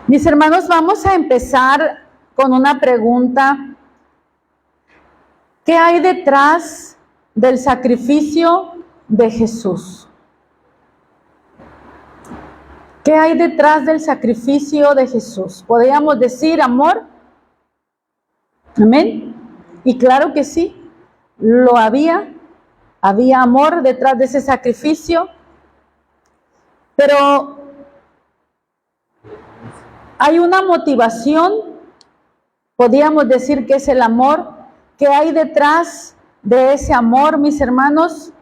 Mis hermanos, vamos a empezar con una pregunta. ¿Qué hay detrás del sacrificio de Jesús? ¿Qué hay detrás del sacrificio de Jesús? ¿Podríamos decir amor? ¿Amén? Y claro que sí, lo había. Había amor detrás de ese sacrificio. Pero hay una motivación, podríamos decir que es el amor. ¿Qué hay detrás de ese amor, mis hermanos?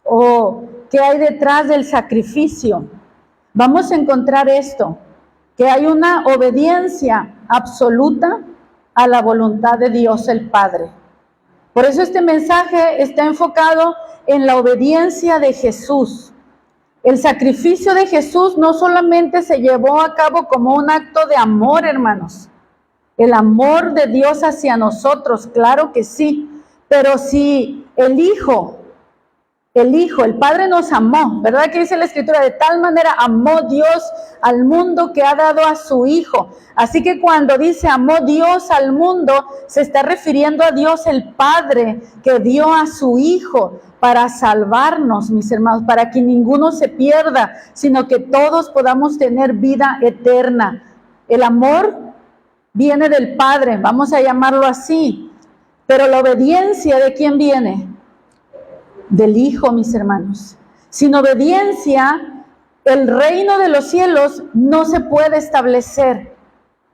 ¿O qué hay detrás del sacrificio? Vamos a encontrar esto, que hay una obediencia absoluta a la voluntad de Dios el Padre. Por eso este mensaje está enfocado en la obediencia de Jesús. El sacrificio de Jesús no solamente se llevó a cabo como un acto de amor, hermanos. El amor de Dios hacia nosotros, claro que sí. Pero si el Padre nos amó, ¿verdad que dice la Escritura? De tal manera amó Dios al mundo que ha dado a su Hijo. Así que cuando dice amó Dios al mundo, se está refiriendo a Dios el Padre que dio a su Hijo para salvarnos, mis hermanos, para que ninguno se pierda, sino que todos podamos tener vida eterna. El amor viene del Padre, vamos a llamarlo así, pero la obediencia, ¿de quién viene? Del Hijo, mis hermanos. Sin obediencia, el reino de los cielos no se puede establecer.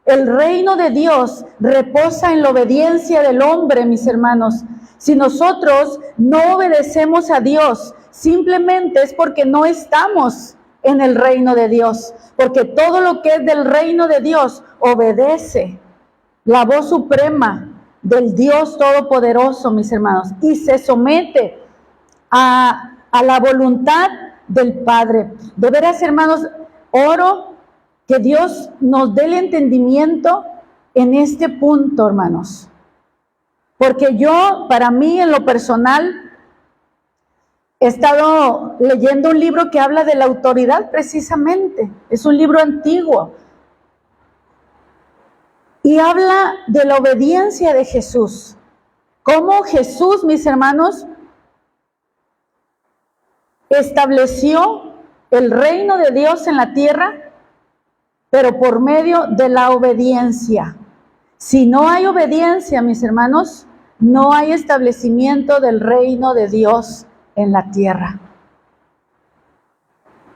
El reino de Dios reposa en la obediencia del hombre, mis hermanos. Si nosotros no obedecemos a Dios, simplemente es porque no estamos en el reino de Dios, porque todo lo que es del reino de Dios obedece la voz suprema del Dios Todopoderoso, mis hermanos, y se somete a la voluntad del Padre. De veras, hermanos, oro que Dios nos dé el entendimiento en este punto, hermanos. Porque para mí, en lo personal, he estado leyendo un libro que habla de la autoridad precisamente. Es un libro antiguo. Y habla de la obediencia de Jesús. Cómo Jesús, mis hermanos, estableció el reino de Dios en la tierra, pero por medio de la obediencia. Si no hay obediencia, mis hermanos, no hay establecimiento del reino de Dios en la tierra.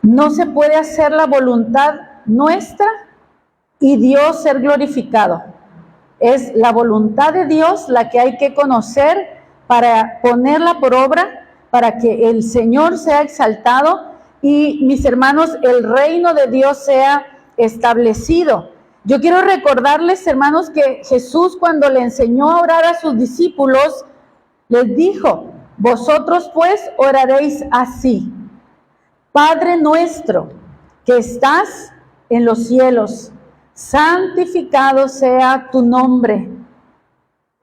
No se puede hacer la voluntad nuestra y Dios ser glorificado. Es la voluntad de Dios la que hay que conocer para ponerla por obra, para que el Señor sea exaltado y, mis hermanos, el reino de Dios sea establecido. Yo quiero recordarles, hermanos, que Jesús, cuando le enseñó a orar a sus discípulos, les dijo: vosotros pues oraréis así: Padre nuestro que estás en los cielos, santificado sea tu nombre.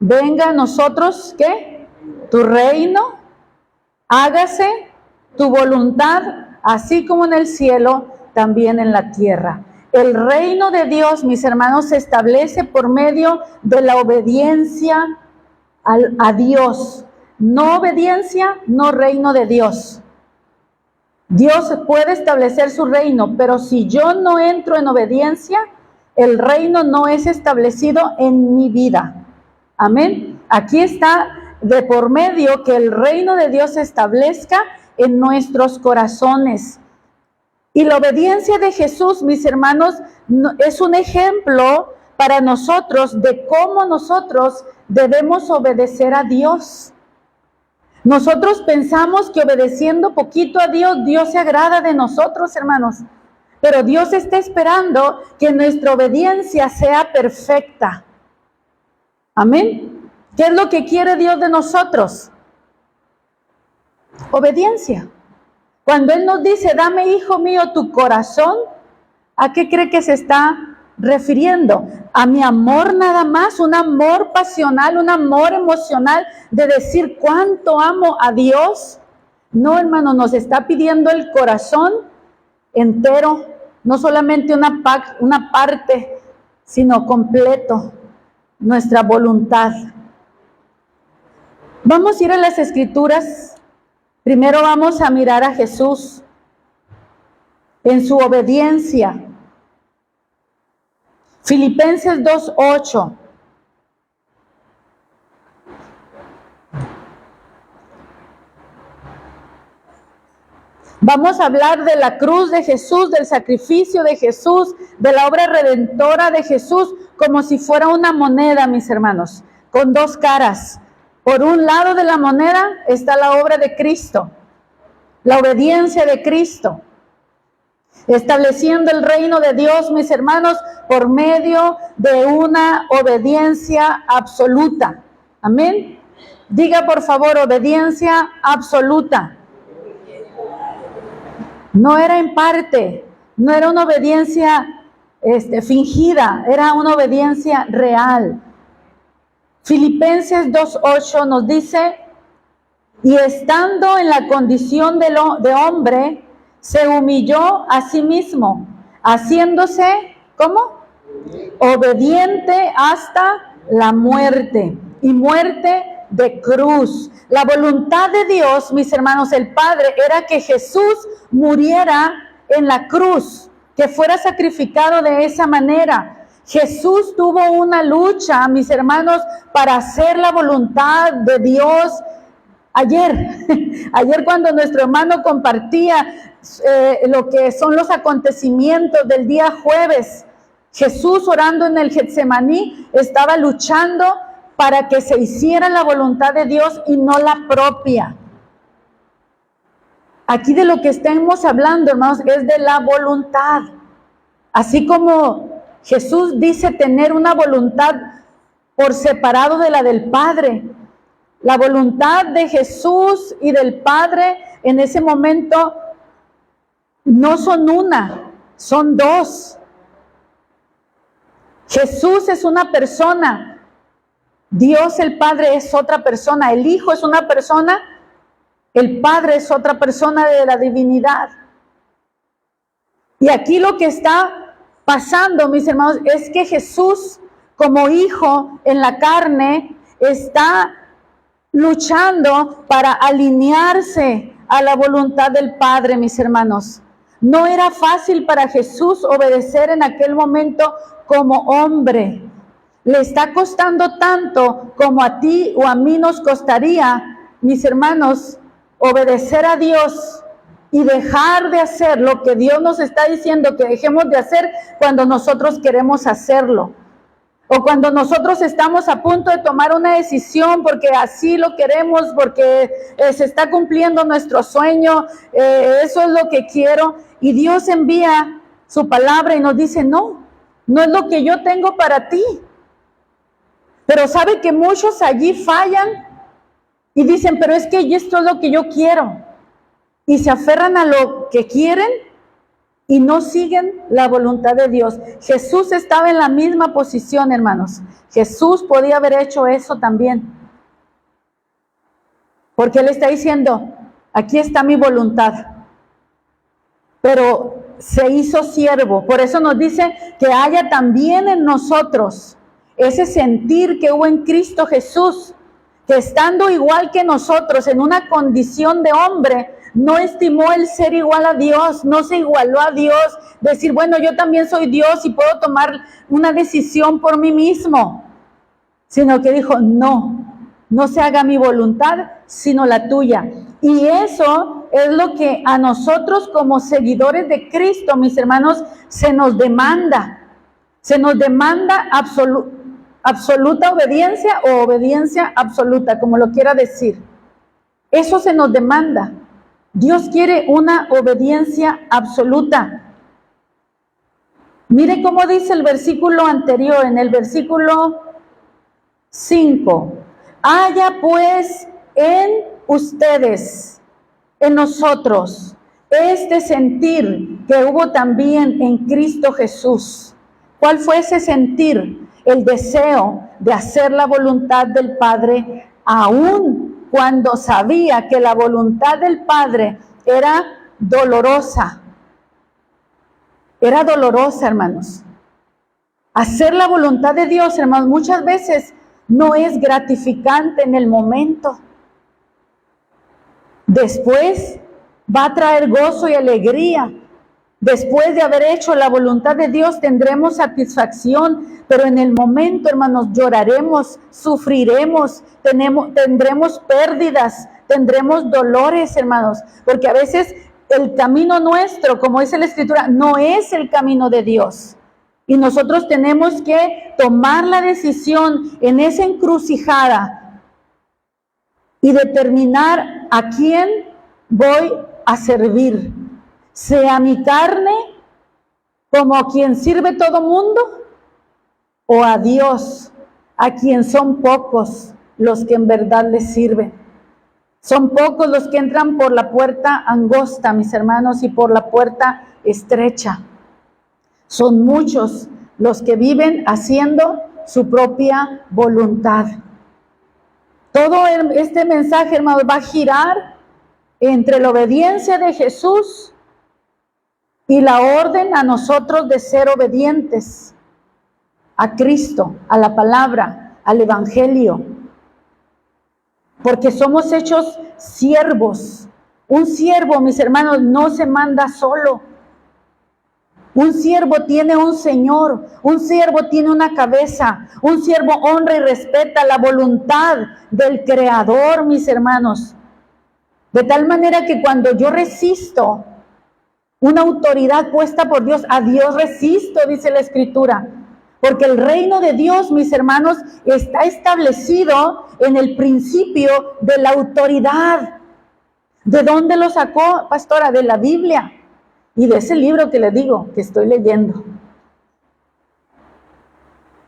Venga a nosotros, ¿qué? Tu reino. Hágase tu voluntad, así como en el cielo, también en la tierra. El reino de Dios, mis hermanos, se establece por medio de la obediencia a Dios. No obediencia, no reino de Dios. Dios puede establecer su reino, pero si yo no entro en obediencia, el reino no es establecido en mi vida. Amén. Aquí está de por medio que el reino de Dios se establezca en nuestros corazones. Y la obediencia de Jesús, mis hermanos, es un ejemplo para nosotros de cómo nosotros debemos obedecer a Dios. Nosotros pensamos que obedeciendo poquito a Dios, Dios se agrada de nosotros, hermanos. Pero Dios está esperando que nuestra obediencia sea perfecta. Amén. ¿Qué es lo que quiere Dios de nosotros? Obediencia. Cuando Él nos dice: dame, hijo mío, tu corazón, ¿a qué cree que se está refiriendo? ¿A mi amor nada más? ¿Un amor pasional, un amor emocional de decir cuánto amo a Dios? No, hermano, nos está pidiendo el corazón entero, no solamente una parte, sino completo, nuestra voluntad. Vamos a ir a las Escrituras. Primero vamos a mirar a Jesús en su obediencia. Filipenses 2:8. Vamos a hablar de la cruz de Jesús, del sacrificio de Jesús, de la obra redentora de Jesús, como si fuera una moneda, mis hermanos, con dos caras. Por un lado de la moneda está la obra de Cristo, la obediencia de Cristo, estableciendo el reino de Dios, mis hermanos, por medio de una obediencia absoluta. Amén. Diga por favor, obediencia absoluta. No era en parte, no era una obediencia fingida, era una obediencia real. Filipenses 2:8 nos dice, y estando en la condición de hombre, se humilló a sí mismo, haciéndose, ¿cómo? Obediente hasta la muerte, y muerte de cruz. La voluntad de Dios, mis hermanos, el Padre, era que Jesús muriera en la cruz, que fuera sacrificado de esa manera. Jesús tuvo una lucha, mis hermanos, para hacer la voluntad de Dios. Ayer cuando nuestro hermano compartía lo que son los acontecimientos del día jueves, Jesús orando en el Getsemaní estaba luchando para que se hiciera la voluntad de Dios y no la propia. Aquí de lo que estamos hablando, hermanos, es de la voluntad. Así como Jesús dice tener una voluntad por separado de la del Padre. La voluntad de Jesús y del Padre en ese momento no son una, son dos. Jesús es una persona. Dios el Padre es otra persona, el Hijo es una persona, el Padre es otra persona de la divinidad. Y aquí lo que está pasando, mis hermanos, es que Jesús, como Hijo en la carne, está luchando para alinearse a la voluntad del Padre, mis hermanos. No era fácil para Jesús obedecer en aquel momento como hombre. Le está costando tanto como a ti o a mí nos costaría, mis hermanos, obedecer a Dios y dejar de hacer lo que Dios nos está diciendo que dejemos de hacer cuando nosotros queremos hacerlo. O cuando nosotros estamos a punto de tomar una decisión porque así lo queremos, porque se está cumpliendo nuestro sueño, eso es lo que quiero. Y Dios envía su palabra y nos dice, no es lo que yo tengo para ti. Pero sabe que muchos allí fallan y dicen, pero es que esto es lo que yo quiero. Y se aferran a lo que quieren y no siguen la voluntad de Dios. Jesús estaba en la misma posición, hermanos. Jesús podía haber hecho eso también. Porque Él está diciendo, aquí está mi voluntad. Pero se hizo siervo. Por eso nos dice que haya también en nosotros ese sentir que hubo en Cristo Jesús, que estando igual que nosotros en una condición de hombre, no estimó el ser igual a Dios, no se igualó a Dios, decir, bueno, yo también soy Dios y puedo tomar una decisión por mí mismo, sino que dijo, no se haga mi voluntad, sino la tuya. Y eso es lo que a nosotros como seguidores de Cristo, mis hermanos, se nos demanda absoluta obediencia o obediencia absoluta, como lo quiera decir. Eso se nos demanda. Dios quiere una obediencia absoluta. Mire cómo dice el versículo anterior, en el versículo 5. Haya pues en ustedes, en nosotros, este sentir que hubo también en Cristo Jesús. ¿Cuál fue ese sentir? El deseo de hacer la voluntad del Padre, aún cuando sabía que la voluntad del Padre era dolorosa. era dolorosa, hermanos. Hacer la voluntad de Dios, hermanos, muchas veces no es gratificante en el momento. Después va a traer gozo y alegría. Después de haber hecho la voluntad de Dios tendremos satisfacción, pero en el momento, hermanos, lloraremos, sufriremos, tendremos pérdidas, tendremos dolores, hermanos, porque a veces el camino nuestro, como dice la Escritura, no es el camino de Dios. Y nosotros tenemos que tomar la decisión en esa encrucijada y determinar a quién voy a servir. Sea mi carne como a quien sirve todo mundo, o a Dios, a quien son pocos los que en verdad le sirven. Son pocos los que entran por la puerta angosta, mis hermanos, y por la puerta estrecha. Son muchos los que viven haciendo su propia voluntad. Todo este mensaje, hermanos, va a girar entre la obediencia de Jesús y la orden a nosotros de ser obedientes a Cristo, a la palabra, al Evangelio. Porque somos hechos siervos. Un siervo, mis hermanos, no se manda solo. Un siervo tiene un señor, un siervo tiene una cabeza, un siervo honra y respeta la voluntad del Creador, mis hermanos. De tal manera que cuando yo resisto una autoridad puesta por Dios, a Dios resisto, dice la Escritura. Porque el reino de Dios, mis hermanos, está establecido en el principio de la autoridad. ¿De dónde lo sacó, pastora? De la Biblia y de ese libro que le digo, que estoy leyendo.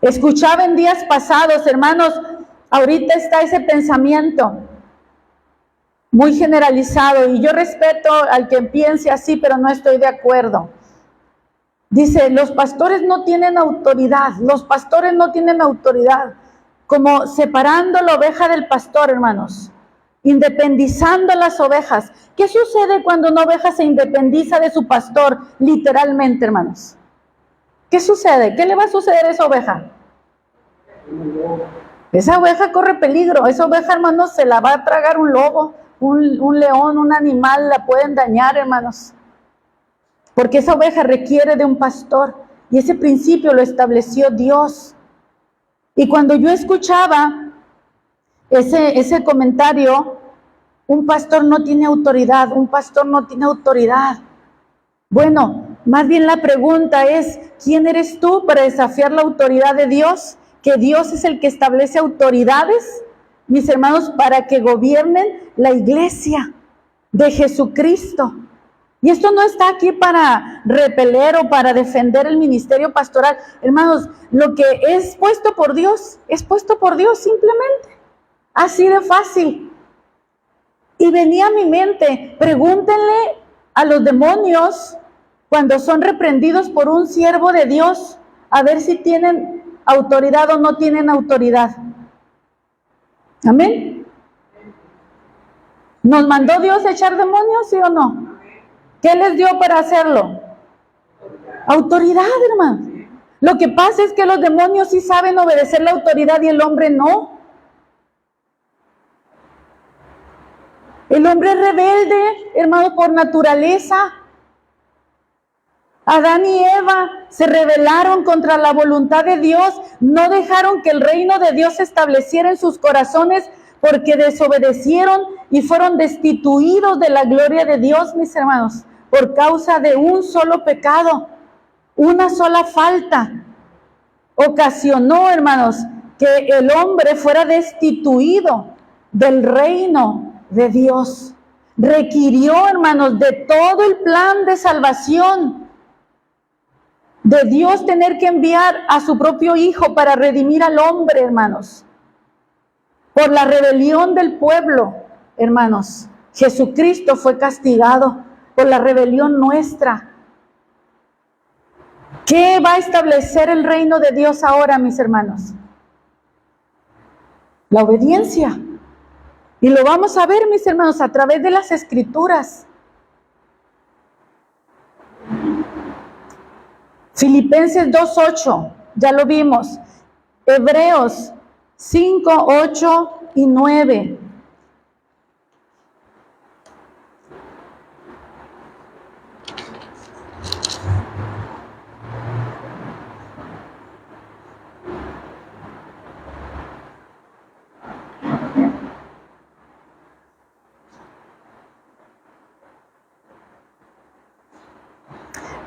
Escuchaba en días pasados, hermanos, ahorita está ese pensamiento muy generalizado, y yo respeto al que piense así, pero no estoy de acuerdo. Dice, los pastores no tienen autoridad, los pastores no tienen autoridad, como separando la oveja del pastor, hermanos, independizando las ovejas. ¿Qué sucede cuando una oveja se independiza de su pastor, literalmente, hermanos? ¿Qué sucede? ¿Qué le va a suceder a esa oveja? Esa oveja corre peligro, esa oveja, hermanos, se la va a tragar un lobo, un león, un animal, la pueden dañar, hermanos. Porque esa oveja requiere de un pastor, y ese principio lo estableció Dios. Y cuando yo escuchaba ese comentario, un pastor no tiene autoridad, un pastor no tiene autoridad. Bueno, más bien la pregunta es, ¿quién eres tú para desafiar la autoridad de Dios? Que Dios es el que establece autoridades, mis hermanos, para que gobiernen la iglesia de Jesucristo. Y esto no está aquí para repeler o para defender el ministerio pastoral. Hermanos, lo que es puesto por Dios, es puesto por Dios simplemente. Así de fácil. Y venía a mi mente, pregúntenle a los demonios cuando son reprendidos por un siervo de Dios, a ver si tienen autoridad o no tienen autoridad. Amén. ¿Nos mandó Dios a echar demonios, sí o no? ¿Qué les dio para hacerlo? Autoridad, hermano. Lo que pasa es que los demonios sí saben obedecer la autoridad y el hombre no. El hombre es rebelde, hermano, por naturaleza. Adán y Eva se rebelaron contra la voluntad de Dios, no dejaron que el reino de Dios se estableciera en sus corazones porque desobedecieron y fueron destituidos de la gloria de Dios, mis hermanos, por causa de un solo pecado, una sola falta. Ocasionó, hermanos, que el hombre fuera destituido del reino de Dios. Requirió, hermanos, de todo el plan de salvación de Dios tener que enviar a su propio Hijo para redimir al hombre, hermanos. Por la rebelión del pueblo, hermanos, Jesucristo fue castigado por la rebelión nuestra. ¿Qué va a establecer el reino de Dios ahora, mis hermanos? La obediencia. Y lo vamos a ver, mis hermanos, a través de las Escrituras. Filipenses 2:8, ya lo vimos. Hebreos 5:8 y 9.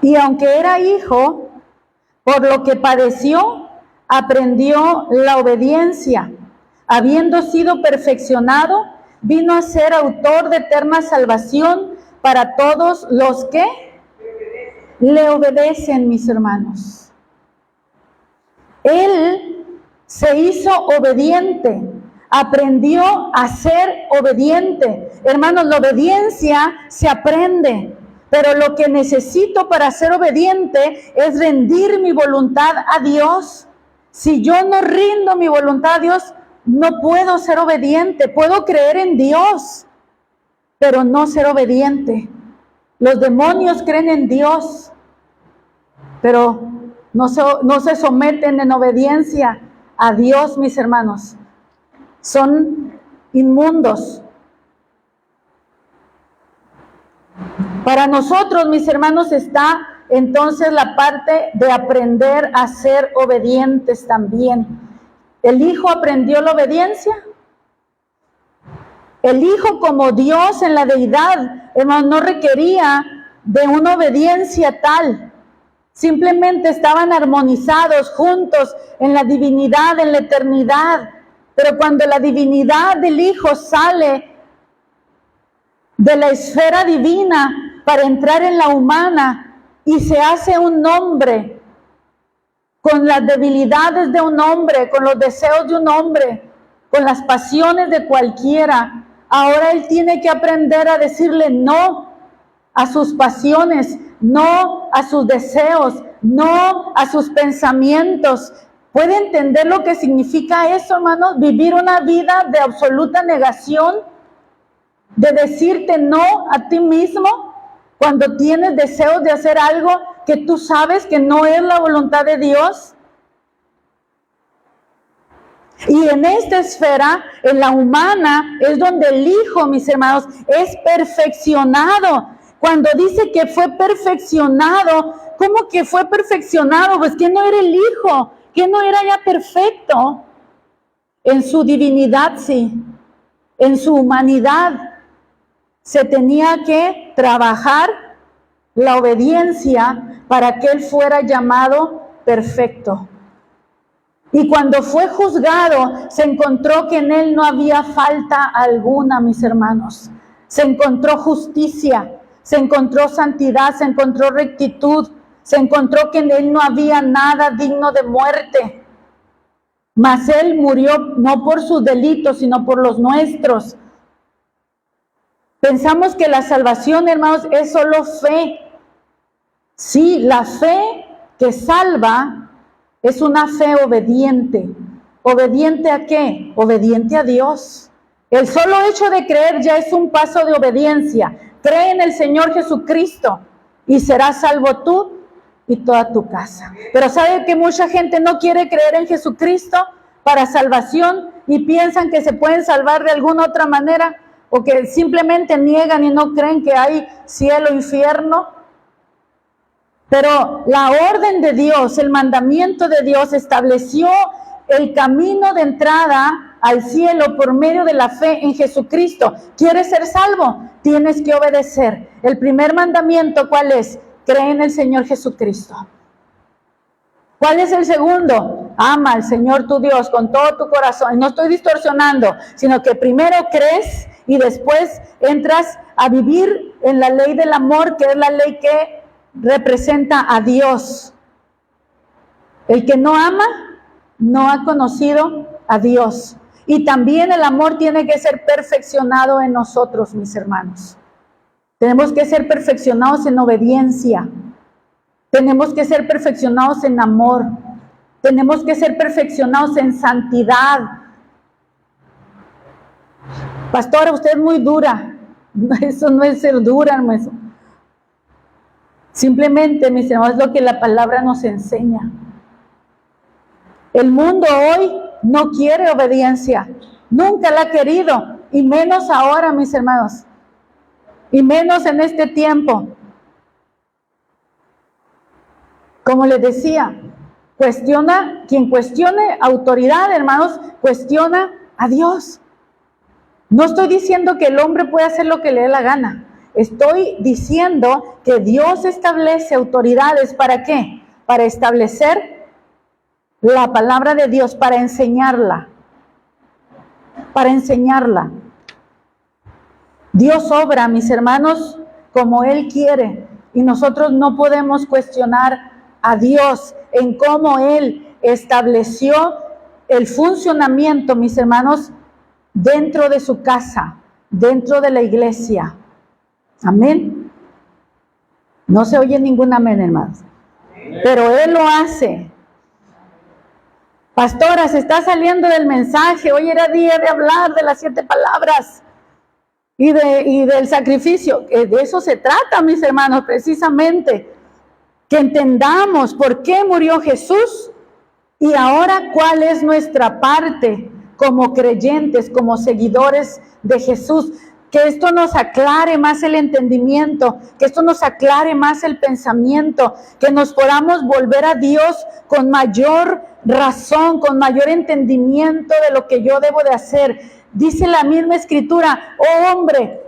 Y aunque era hijo, por lo que padeció, aprendió la obediencia. Habiendo sido perfeccionado, vino a ser autor de eterna salvación para todos los que le obedecen, mis hermanos. Él se hizo obediente, aprendió a ser obediente. Hermanos, la obediencia se aprende. Pero lo que necesito para ser obediente es rendir mi voluntad a Dios. Si yo no rindo mi voluntad a Dios, no puedo ser obediente. Puedo creer en Dios, pero no ser obediente. Los demonios creen en Dios, pero no se someten en obediencia a Dios, mis hermanos. Son inmundos. Para nosotros, mis hermanos, está entonces la parte de aprender a ser obedientes también. ¿El Hijo aprendió la obediencia? El Hijo, como Dios en la deidad, hermanos, no requería de una obediencia tal. Simplemente estaban armonizados juntos en la divinidad, en la eternidad. Pero cuando la divinidad del Hijo sale de la esfera divina para entrar en la humana y se hace un hombre con las debilidades de un hombre, con los deseos de un hombre, con las pasiones de cualquiera, ahora él tiene que aprender a decirle no a sus pasiones, no a sus deseos, no a sus pensamientos. ¿Puede entender lo que significa eso, hermanos? Vivir una vida de absoluta negación, de decirte no a ti mismo cuando tienes deseos de hacer algo que tú sabes que no es la voluntad de Dios. Y en esta esfera, en la humana, es donde el Hijo, mis hermanos, es perfeccionado. Cuando dice que fue perfeccionado, ¿cómo que fue perfeccionado? Pues que no era el Hijo, que no era ya perfecto. En su divinidad sí, en su humanidad se tenía que trabajar la obediencia para que él fuera llamado perfecto. Y cuando fue juzgado, se encontró que en él no había falta alguna, mis hermanos. Se encontró justicia, se encontró santidad, se encontró rectitud, se encontró que en él no había nada digno de muerte. Mas él murió no por sus delitos, sino por los nuestros. Pensamos que la salvación, hermanos, es solo fe. Sí, la fe que salva es una fe obediente. ¿Obediente a qué? Obediente a Dios. El solo hecho de creer ya es un paso de obediencia. Cree en el Señor Jesucristo y serás salvo tú y toda tu casa. Pero ¿sabe que mucha gente no quiere creer en Jesucristo para salvación y piensan que se pueden salvar de alguna otra manera? O que simplemente niegan y no creen que hay cielo e infierno. Pero la orden de Dios, el mandamiento de Dios estableció el camino de entrada al cielo por medio de la fe en Jesucristo. ¿Quieres ser salvo? Tienes que obedecer. El primer mandamiento, ¿cuál es? Cree en el Señor Jesucristo. ¿Cuál es el segundo? Ama al Señor tu Dios con todo tu corazón. Y no estoy distorsionando, sino que primero crees y después entras a vivir en la ley del amor, que es la ley que representa a Dios. El que no ama no ha conocido a Dios. Y también el amor tiene que ser perfeccionado en nosotros, mis hermanos. Tenemos que ser perfeccionados en obediencia. Tenemos que ser perfeccionados en amor. Tenemos que ser perfeccionados en santidad. Pastora, usted es muy dura. Eso no es ser dura, hermano. Simplemente, mis hermanos, es lo que la palabra nos enseña. El mundo hoy no quiere obediencia, nunca la ha querido, y menos ahora, mis hermanos, y menos en este tiempo. Como les decía, quien cuestione autoridad, hermanos, cuestiona a Dios. No estoy diciendo que el hombre puede hacer lo que le dé la gana. Estoy diciendo que Dios establece autoridades, ¿para qué? Para establecer la palabra de Dios, para enseñarla. Para enseñarla. Dios obra, mis hermanos, como Él quiere. Y nosotros no podemos cuestionar a Dios en cómo Él estableció el funcionamiento, mis hermanos, dentro de su casa, dentro de la iglesia. Amén. No se oye ningún amén, hermanos. Pero Él lo hace. Pastora, se está saliendo del mensaje. Hoy era día de hablar de las 7 palabras y del sacrificio. De eso se trata, mis hermanos, precisamente. Que entendamos por qué murió Jesús y ahora cuál es nuestra parte como creyentes, como seguidores de Jesús. Que esto nos aclare más el entendimiento, que esto nos aclare más el pensamiento, que nos podamos volver a Dios con mayor razón, con mayor entendimiento de lo que yo debo de hacer. Dice la misma Escritura: oh hombre,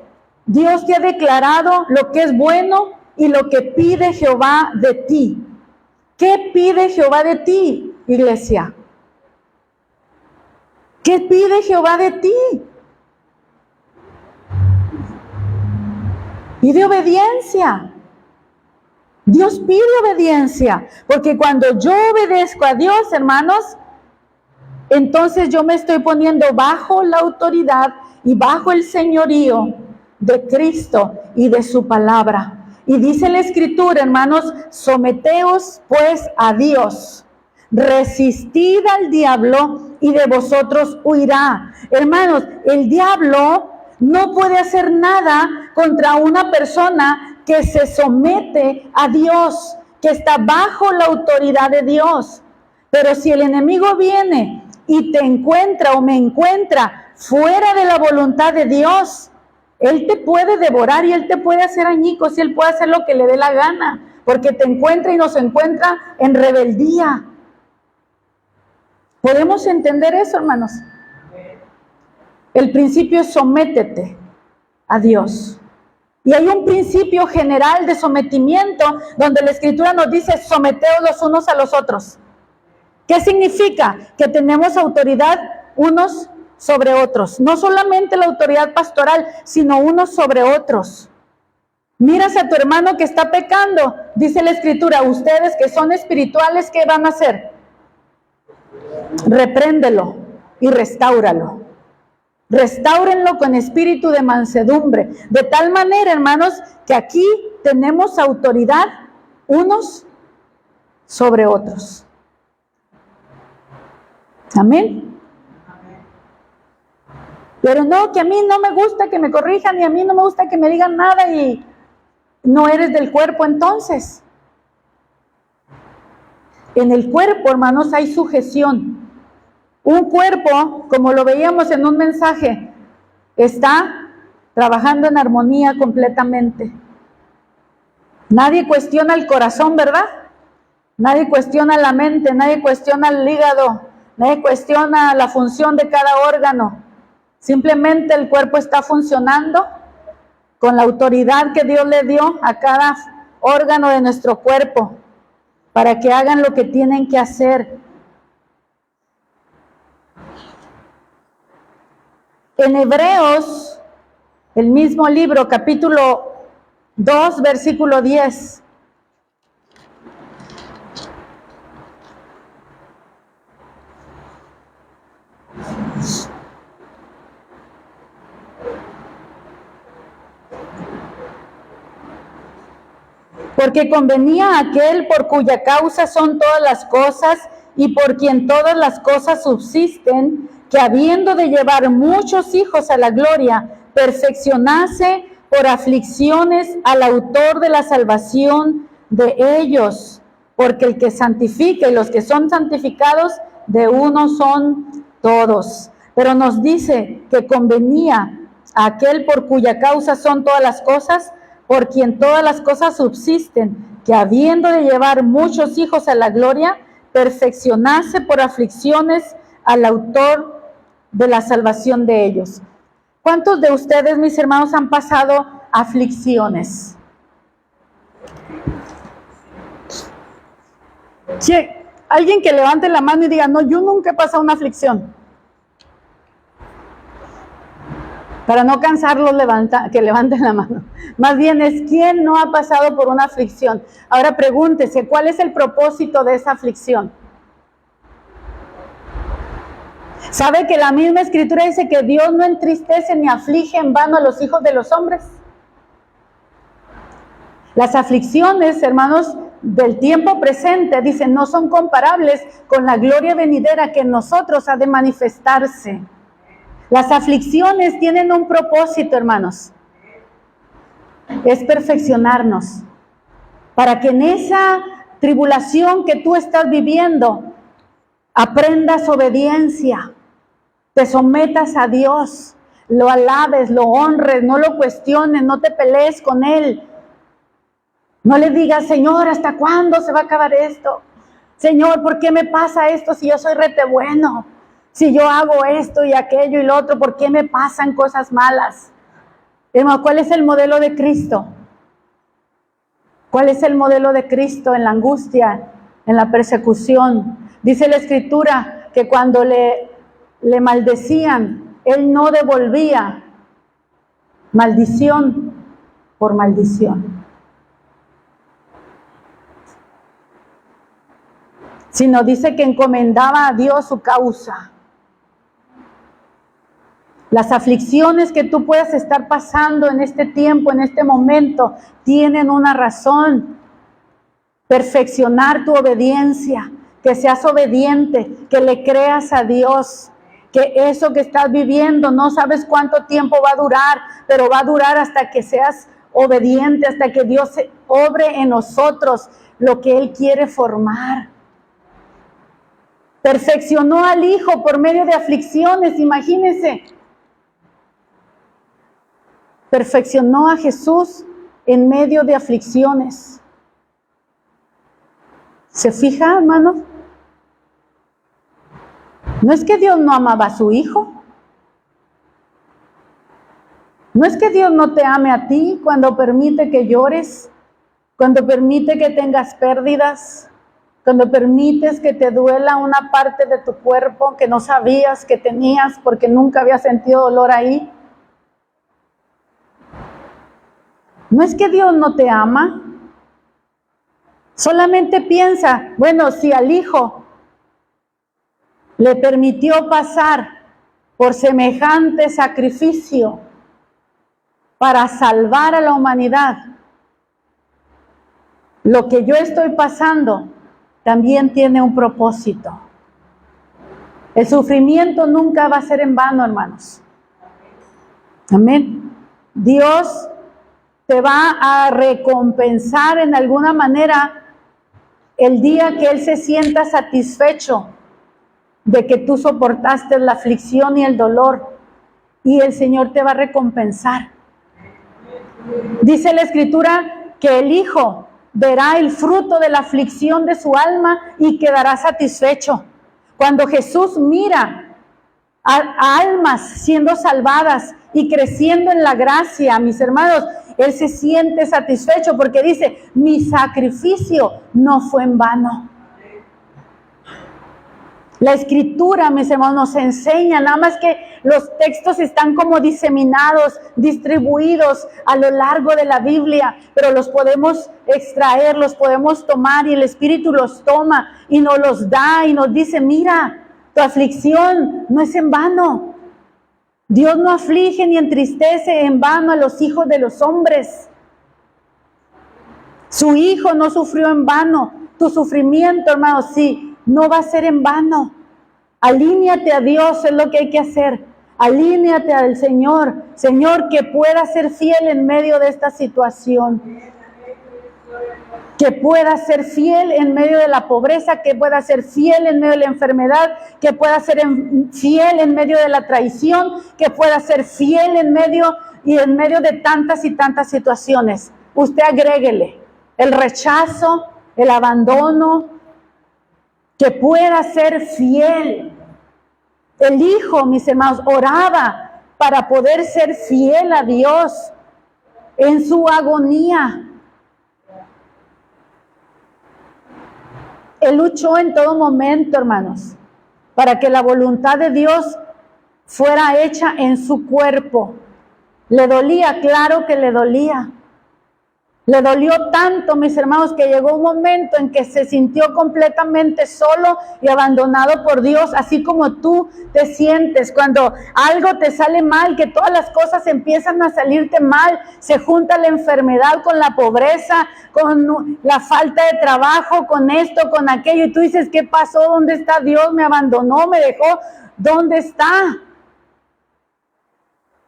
Dios te ha declarado lo que es bueno y lo que pide Jehová de ti. ¿Qué pide Jehová de ti, iglesia? ¿Qué pide Jehová de ti? Pide obediencia. Dios pide obediencia, porque cuando yo obedezco a Dios, hermanos, entonces yo me estoy poniendo bajo la autoridad y bajo el señorío de Cristo y de su palabra. Y dice la Escritura, hermanos: someteos pues a Dios, resistid al diablo y de vosotros huirá. Hermanos, el diablo no puede hacer nada contra una persona que se somete a Dios, que está bajo la autoridad de Dios. Pero si el enemigo viene y te encuentra o me encuentra fuera de la voluntad de Dios, él te puede devorar y él te puede hacer añicos y él puede hacer lo que le dé la gana, porque te encuentra y nos encuentra en rebeldía. ¿Podemos entender eso, hermanos? El principio es sométete a Dios. Y hay un principio general de sometimiento donde la Escritura nos dice: someteos los unos a los otros. ¿Qué significa? Que tenemos autoridad unos sobre otros. No solamente la autoridad pastoral, sino unos sobre otros. Miras a tu hermano que está pecando, dice la Escritura: ustedes que son espirituales, ¿qué van a hacer? Repréndelo y restáuralo. Restáurenlo con espíritu de mansedumbre. De tal manera, hermanos, que aquí tenemos autoridad unos sobre otros. Amén. Pero no, que a mí no me gusta que me corrijan y a mí no me gusta que me digan nada y no eres del cuerpo entonces. En el cuerpo, hermanos, hay sujeción. Un cuerpo, como lo veíamos en un mensaje, está trabajando en armonía completamente. Nadie cuestiona el corazón, ¿verdad? Nadie cuestiona la mente, nadie cuestiona el hígado, nadie cuestiona la función de cada órgano. Simplemente el cuerpo está funcionando con la autoridad que Dios le dio a cada órgano de nuestro cuerpo para que hagan lo que tienen que hacer. En Hebreos, el mismo libro, capítulo 2, versículo 10. Porque convenía a aquel por cuya causa son todas las cosas y por quien todas las cosas subsisten, que habiendo de llevar muchos hijos a la gloria, perfeccionase por aflicciones al autor de la salvación, de ellos, porque el que santifica y los que son santificados, de uno son todos. Pero nos dice que convenía a aquel por cuya causa son todas las cosas, por quien todas las cosas subsisten, que habiendo de llevar muchos hijos a la gloria, perfeccionase por aflicciones al autor de la salvación de ellos. ¿Cuántos de ustedes, mis hermanos, han pasado aflicciones? Che, alguien que levante la mano y diga, no, yo nunca he pasado una aflicción. Para no cansarlos, que levanten la mano. Más bien es, ¿quién no ha pasado por una aflicción? Ahora pregúntese, ¿cuál es el propósito de esa aflicción? ¿Sabe que la misma Escritura dice que Dios no entristece ni aflige en vano a los hijos de los hombres? Las aflicciones, hermanos, del tiempo presente, dicen, no son comparables con la gloria venidera que en nosotros ha de manifestarse. Las aflicciones tienen un propósito, hermanos. Es perfeccionarnos. Para que en esa tribulación que tú estás viviendo, aprendas obediencia, te sometas a Dios, lo alabes, lo honres, no lo cuestiones, no te pelees con Él. No le digas, Señor, ¿hasta cuándo se va a acabar esto? Señor, ¿por qué me pasa esto si yo soy rete bueno? Si yo hago esto y aquello y lo otro, ¿por qué me pasan cosas malas? Hermano, ¿cuál es el modelo de Cristo? ¿Cuál es el modelo de Cristo en la angustia, en la persecución? Dice la Escritura que cuando le maldecían, Él no devolvía maldición por maldición, sino dice que encomendaba a Dios su causa. Las aflicciones que tú puedas estar pasando en este tiempo, en este momento, tienen una razón. Perfeccionar tu obediencia, que seas obediente, que le creas a Dios, que eso que estás viviendo no sabes cuánto tiempo va a durar, pero va a durar hasta que seas obediente, hasta que Dios obre en nosotros lo que Él quiere formar. Perfeccionó al Hijo por medio de aflicciones, imagínense. Perfeccionó a Jesús en medio de aflicciones. ¿Se fija, hermanos? No es que Dios no amaba a su Hijo. No es que Dios no te ame a ti cuando permite que llores, cuando permite que tengas pérdidas, cuando permites que te duela una parte de tu cuerpo que no sabías que tenías porque nunca habías sentido dolor ahí. No es que Dios no te ama. Solamente piensa, bueno, si al Hijo le permitió pasar por semejante sacrificio para salvar a la humanidad, lo que yo estoy pasando también tiene un propósito. El sufrimiento nunca va a ser en vano, hermanos. Amén. Dios te va a recompensar en alguna manera el día que Él se sienta satisfecho de que tú soportaste la aflicción y el dolor, y el Señor te va a recompensar. Dice la Escritura que el Hijo verá el fruto de la aflicción de su alma y quedará satisfecho. Cuando Jesús mira a almas siendo salvadas y creciendo en la gracia, mis hermanos, Él se siente satisfecho porque dice, mi sacrificio no fue en vano. La Escritura, mis hermanos, nos enseña, nada más que los textos están como diseminados, distribuidos a lo largo de la Biblia, pero los podemos extraer, los podemos tomar y el Espíritu los toma y nos los da y nos dice, mira, tu aflicción no es en vano. Dios no aflige ni entristece en vano a los hijos de los hombres. Su Hijo no sufrió en vano. Tu sufrimiento, hermano, sí, no va a ser en vano. Alíñate a Dios, es lo que hay que hacer. Alíñate al Señor. Señor, que pueda ser fiel en medio de esta situación. que pueda ser fiel en medio de la pobreza, que pueda ser fiel en medio de la enfermedad, que pueda ser fiel en medio de la traición, que pueda ser fiel en medio de tantas y tantas situaciones. Usted agréguele el rechazo, el abandono, que pueda ser fiel. El hijo, mis hermanos, oraba para poder ser fiel a Dios en su agonía. Él luchó en todo momento, hermanos, para que la voluntad de Dios fuera hecha en su cuerpo. Le dolía, claro que le dolía. Le dolió tanto, mis hermanos, que llegó un momento en que se sintió completamente solo y abandonado por Dios, así como tú te sientes cuando algo te sale mal, que todas las cosas empiezan a salirte mal, se junta la enfermedad con la pobreza, con la falta de trabajo, con esto, con aquello, y tú dices, ¿qué pasó? ¿Dónde está Dios? ¿Me abandonó? ¿Me dejó? ¿Dónde está?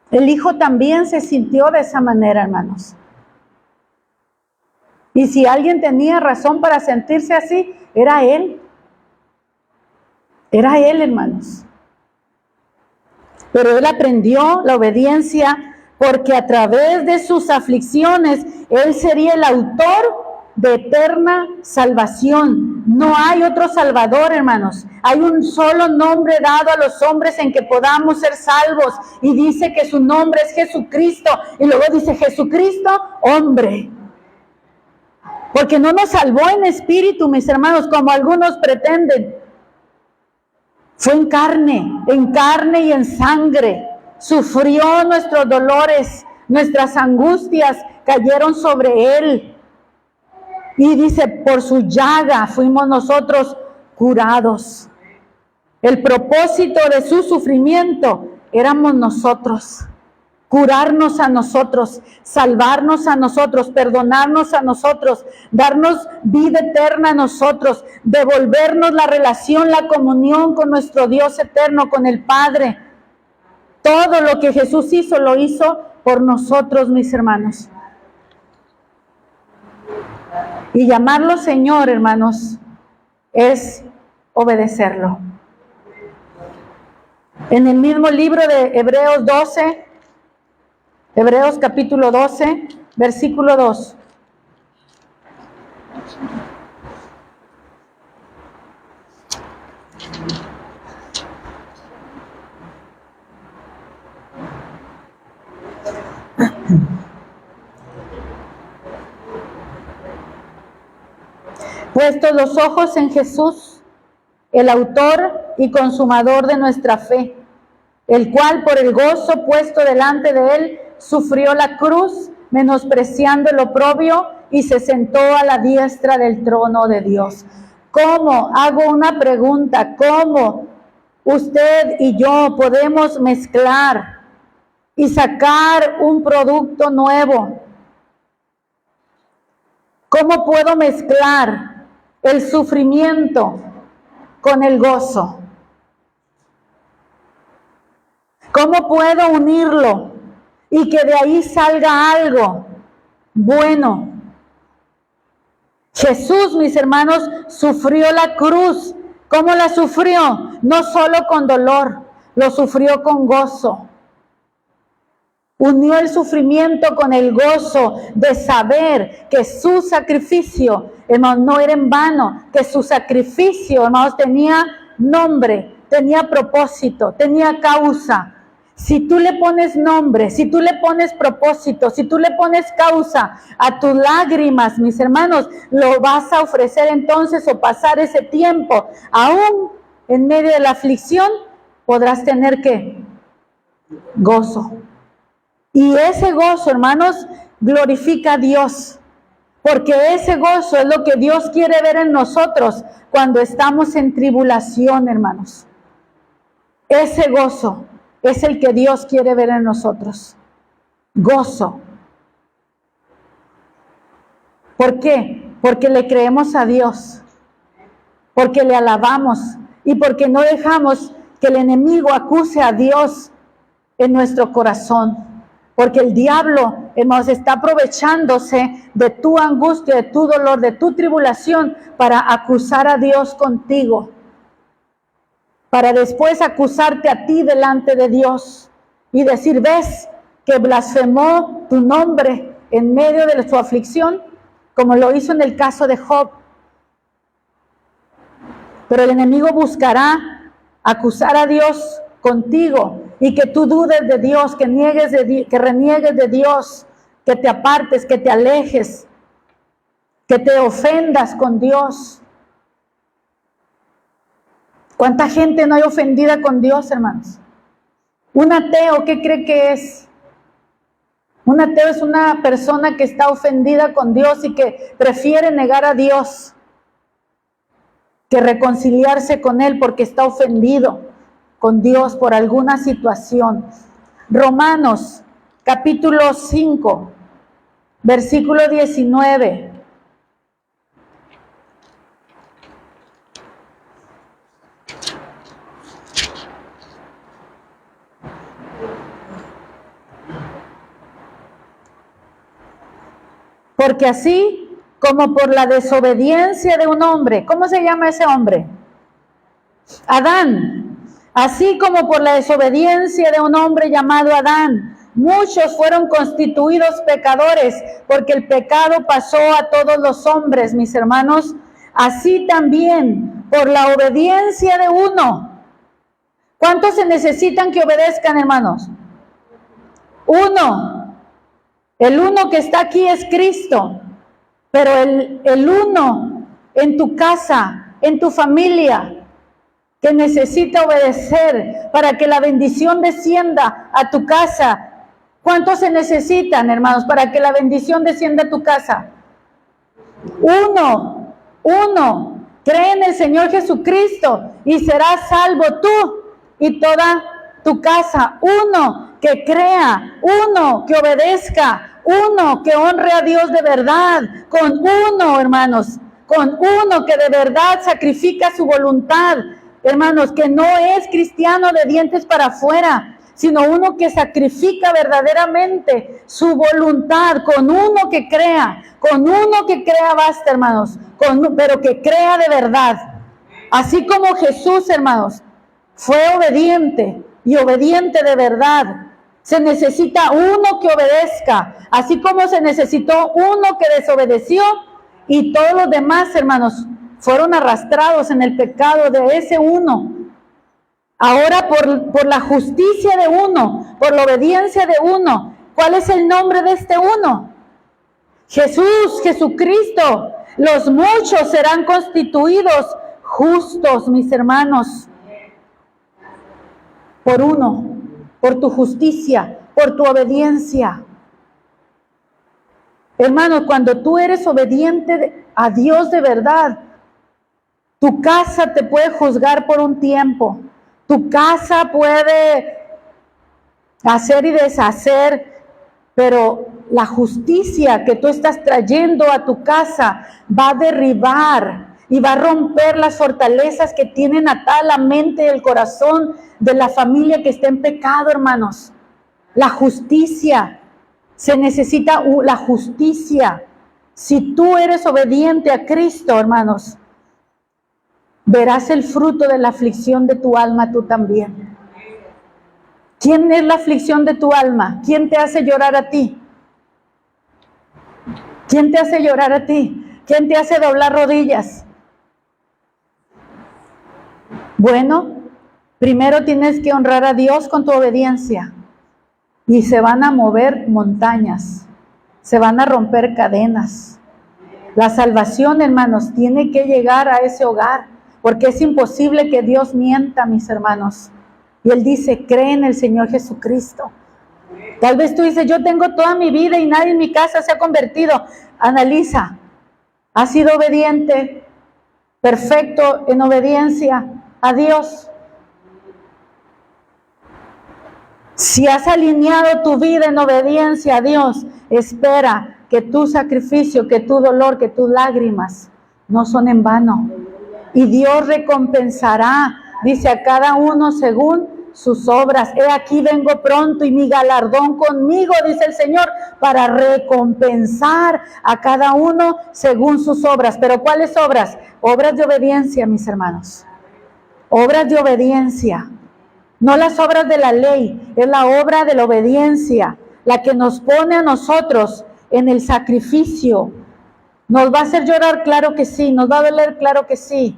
El hijo también se sintió de esa manera, hermanos. Y si alguien tenía razón para sentirse así, era él. Era él, hermanos. Pero él aprendió la obediencia porque a través de sus aflicciones, él sería el autor de eterna salvación. No hay otro salvador, hermanos. Hay un solo nombre dado a los hombres en que podamos ser salvos. Y dice que su nombre es Jesucristo. Y luego dice Jesucristo, hombre. Porque no nos salvó en espíritu, mis hermanos, como algunos pretenden. Fue en carne y en sangre. Sufrió nuestros dolores, nuestras angustias cayeron sobre él. Y dice, por su llaga fuimos nosotros curados. El propósito de su sufrimiento éramos nosotros. Curarnos a nosotros, salvarnos a nosotros, perdonarnos a nosotros, darnos vida eterna a nosotros, devolvernos la relación, la comunión con nuestro Dios eterno, con el Padre. Todo lo que Jesús hizo, lo hizo por nosotros, mis hermanos. Y llamarlo Señor, hermanos, es obedecerlo. En el mismo libro de Hebreos capítulo 12, versículo 2. Puestos los ojos en Jesús, el autor y consumador de nuestra fe, el cual por el gozo puesto delante de él sufrió la cruz, menospreciando el oprobio, y se sentó a la diestra del trono de Dios. ¿Cómo? Hago una pregunta. ¿Cómo usted y yo podemos mezclar y sacar un producto nuevo? ¿Cómo puedo mezclar el sufrimiento con el gozo? ¿Cómo puedo unirlo y que de ahí salga algo bueno? Jesús, mis hermanos, sufrió la cruz. ¿Cómo la sufrió? No solo con dolor, lo sufrió con gozo. Unió el sufrimiento con el gozo de saber que su sacrificio, hermanos, no era en vano, que su sacrificio, hermanos, tenía nombre, tenía propósito, tenía causa. Si tú le pones nombre, si tú le pones propósito, si tú le pones causa a tus lágrimas, mis hermanos, lo vas a ofrecer entonces o pasar ese tiempo. Aún en medio de la aflicción podrás tener ¿qué? Gozo. Y ese gozo, hermanos, glorifica a Dios. Porque ese gozo es lo que Dios quiere ver en nosotros cuando estamos en tribulación, hermanos. Ese gozo es el que Dios quiere ver en nosotros. Gozo. ¿Por qué? Porque le creemos a Dios. Porque le alabamos. Y porque no dejamos que el enemigo acuse a Dios en nuestro corazón. Porque el diablo, hermanos, está aprovechándose de tu angustia, de tu dolor, de tu tribulación para acusar a Dios contigo. Para después acusarte a ti delante de Dios y decir, ¿ves que blasfemó tu nombre en medio de su aflicción? Como lo hizo en el caso de Job. Pero el enemigo buscará acusar a Dios contigo y que tú dudes de Dios, que reniegues de Dios, que te apartes, que te alejes, que te ofendas con Dios. ¿Cuánta gente no hay ofendida con Dios, hermanos? Un ateo, ¿qué cree que es? Un ateo es una persona que está ofendida con Dios y que prefiere negar a Dios que reconciliarse con Él porque está ofendido con Dios por alguna situación. Romanos capítulo 5, versículo 19. Porque así como por la desobediencia de un hombre, ¿cómo se llama ese hombre? Adán. Así como por la desobediencia de un hombre llamado Adán, muchos fueron constituidos pecadores, porque el pecado pasó a todos los hombres, mis hermanos. Así también por la obediencia de uno. ¿Cuántos se necesitan que obedezcan, hermanos? Uno. El uno que está aquí es Cristo, pero el uno en tu casa, en tu familia, que necesita obedecer para que la bendición descienda a tu casa. ¿Cuántos se necesitan, hermanos, para que la bendición descienda a tu casa? Uno. Cree en el Señor Jesucristo y serás salvo tú y toda tu casa. Uno que crea, uno que obedezca, uno que honre a Dios de verdad, con uno, hermanos, con uno que de verdad sacrifica su voluntad, hermanos, que no es cristiano de dientes para afuera, sino uno que sacrifica verdaderamente su voluntad, con uno que crea basta, hermanos, pero que crea de verdad. Así como Jesús, hermanos, fue obediente y obediente de verdad, se necesita uno que obedezca, así como se necesitó uno que desobedeció y todos los demás, hermanos, fueron arrastrados en el pecado de ese uno. Ahora por la justicia de uno, por la obediencia de uno, ¿cuál es el nombre de este uno? Jesús, Jesucristo. Los muchos serán constituidos justos, mis hermanos, por uno, por tu justicia, por tu obediencia. Hermano, cuando tú eres obediente a Dios de verdad, tu casa te puede juzgar por un tiempo. Tu casa puede hacer y deshacer, pero la justicia que tú estás trayendo a tu casa va a derribar y va a romper las fortalezas que tienen atada la mente y el corazón de la familia que está en pecado, hermanos. La justicia. Se necesita la justicia. Si tú eres obediente a Cristo, hermanos, verás el fruto de la aflicción de tu alma tú también. ¿Quién es la aflicción de tu alma? ¿Quién te hace llorar a ti? ¿Quién te hace llorar a ti? ¿Quién te hace doblar rodillas? Bueno, primero tienes que honrar a Dios con tu obediencia. Y se van a mover montañas, se van a romper cadenas. La salvación, hermanos, tiene que llegar a ese hogar, porque es imposible que Dios mienta, mis hermanos. Y Él dice, cree en el Señor Jesucristo. Tal vez tú dices, yo tengo toda mi vida y nadie en mi casa se ha convertido. Analiza, ¿has sido obediente, perfecto en obediencia a Dios? Si has alineado tu vida en obediencia a Dios, espera que tu sacrificio, que tu dolor, que tus lágrimas no son en vano. Y Dios recompensará, dice, a cada uno según sus obras. He aquí vengo pronto y mi galardón conmigo, dice el Señor, para recompensar a cada uno según sus obras. ¿Pero cuáles obras? Obras de obediencia, mis hermanos. Obras de obediencia. No las obras de la ley, es la obra de la obediencia, la que nos pone a nosotros en el sacrificio. ¿Nos va a hacer llorar? Claro que sí. ¿Nos va a doler? Claro que sí.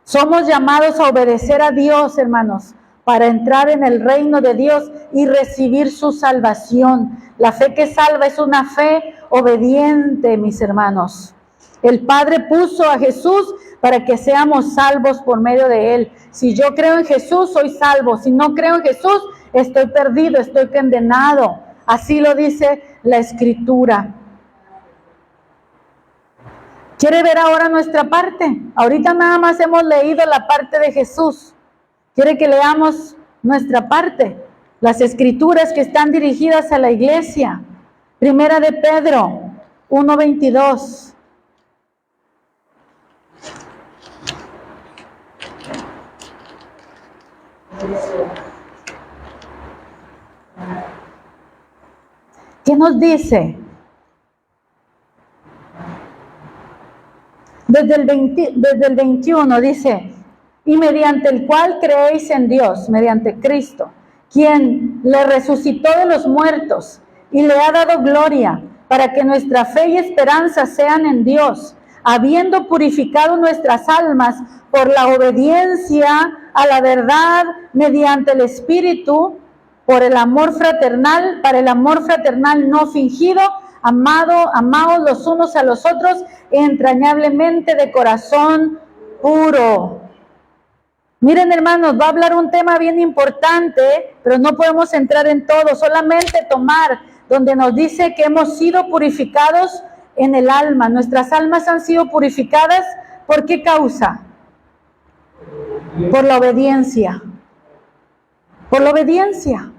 Somos llamados a obedecer a Dios, hermanos, para entrar en el reino de Dios y recibir su salvación. La fe que salva es una fe obediente, mis hermanos. El Padre puso a Jesús para que seamos salvos por medio de Él. Si yo creo en Jesús, soy salvo. Si no creo en Jesús, estoy perdido, estoy condenado. Así lo dice la Escritura. ¿Quiere ver ahora nuestra parte? Ahorita nada más hemos leído la parte de Jesús. ¿Quiere que leamos nuestra parte? Las Escrituras que están dirigidas a la iglesia. Primera de Pedro 1:22. ¿Qué nos dice? Desde el 21 dice, y mediante el cual creéis en Dios, mediante Cristo, quien le resucitó de los muertos y le ha dado gloria, para que nuestra fe y esperanza sean en Dios, habiendo purificado nuestras almas por la obediencia a la verdad mediante el Espíritu, por el amor fraternal, para el amor fraternal no fingido, amaos los unos a los otros entrañablemente de corazón puro. Miren, hermanos, va a hablar un tema bien importante, pero no podemos entrar en todo, solamente tomar donde nos dice que hemos sido purificados en el alma. Nuestras almas han sido purificadas, ¿por qué causa? Por la obediencia. Por la obediencia.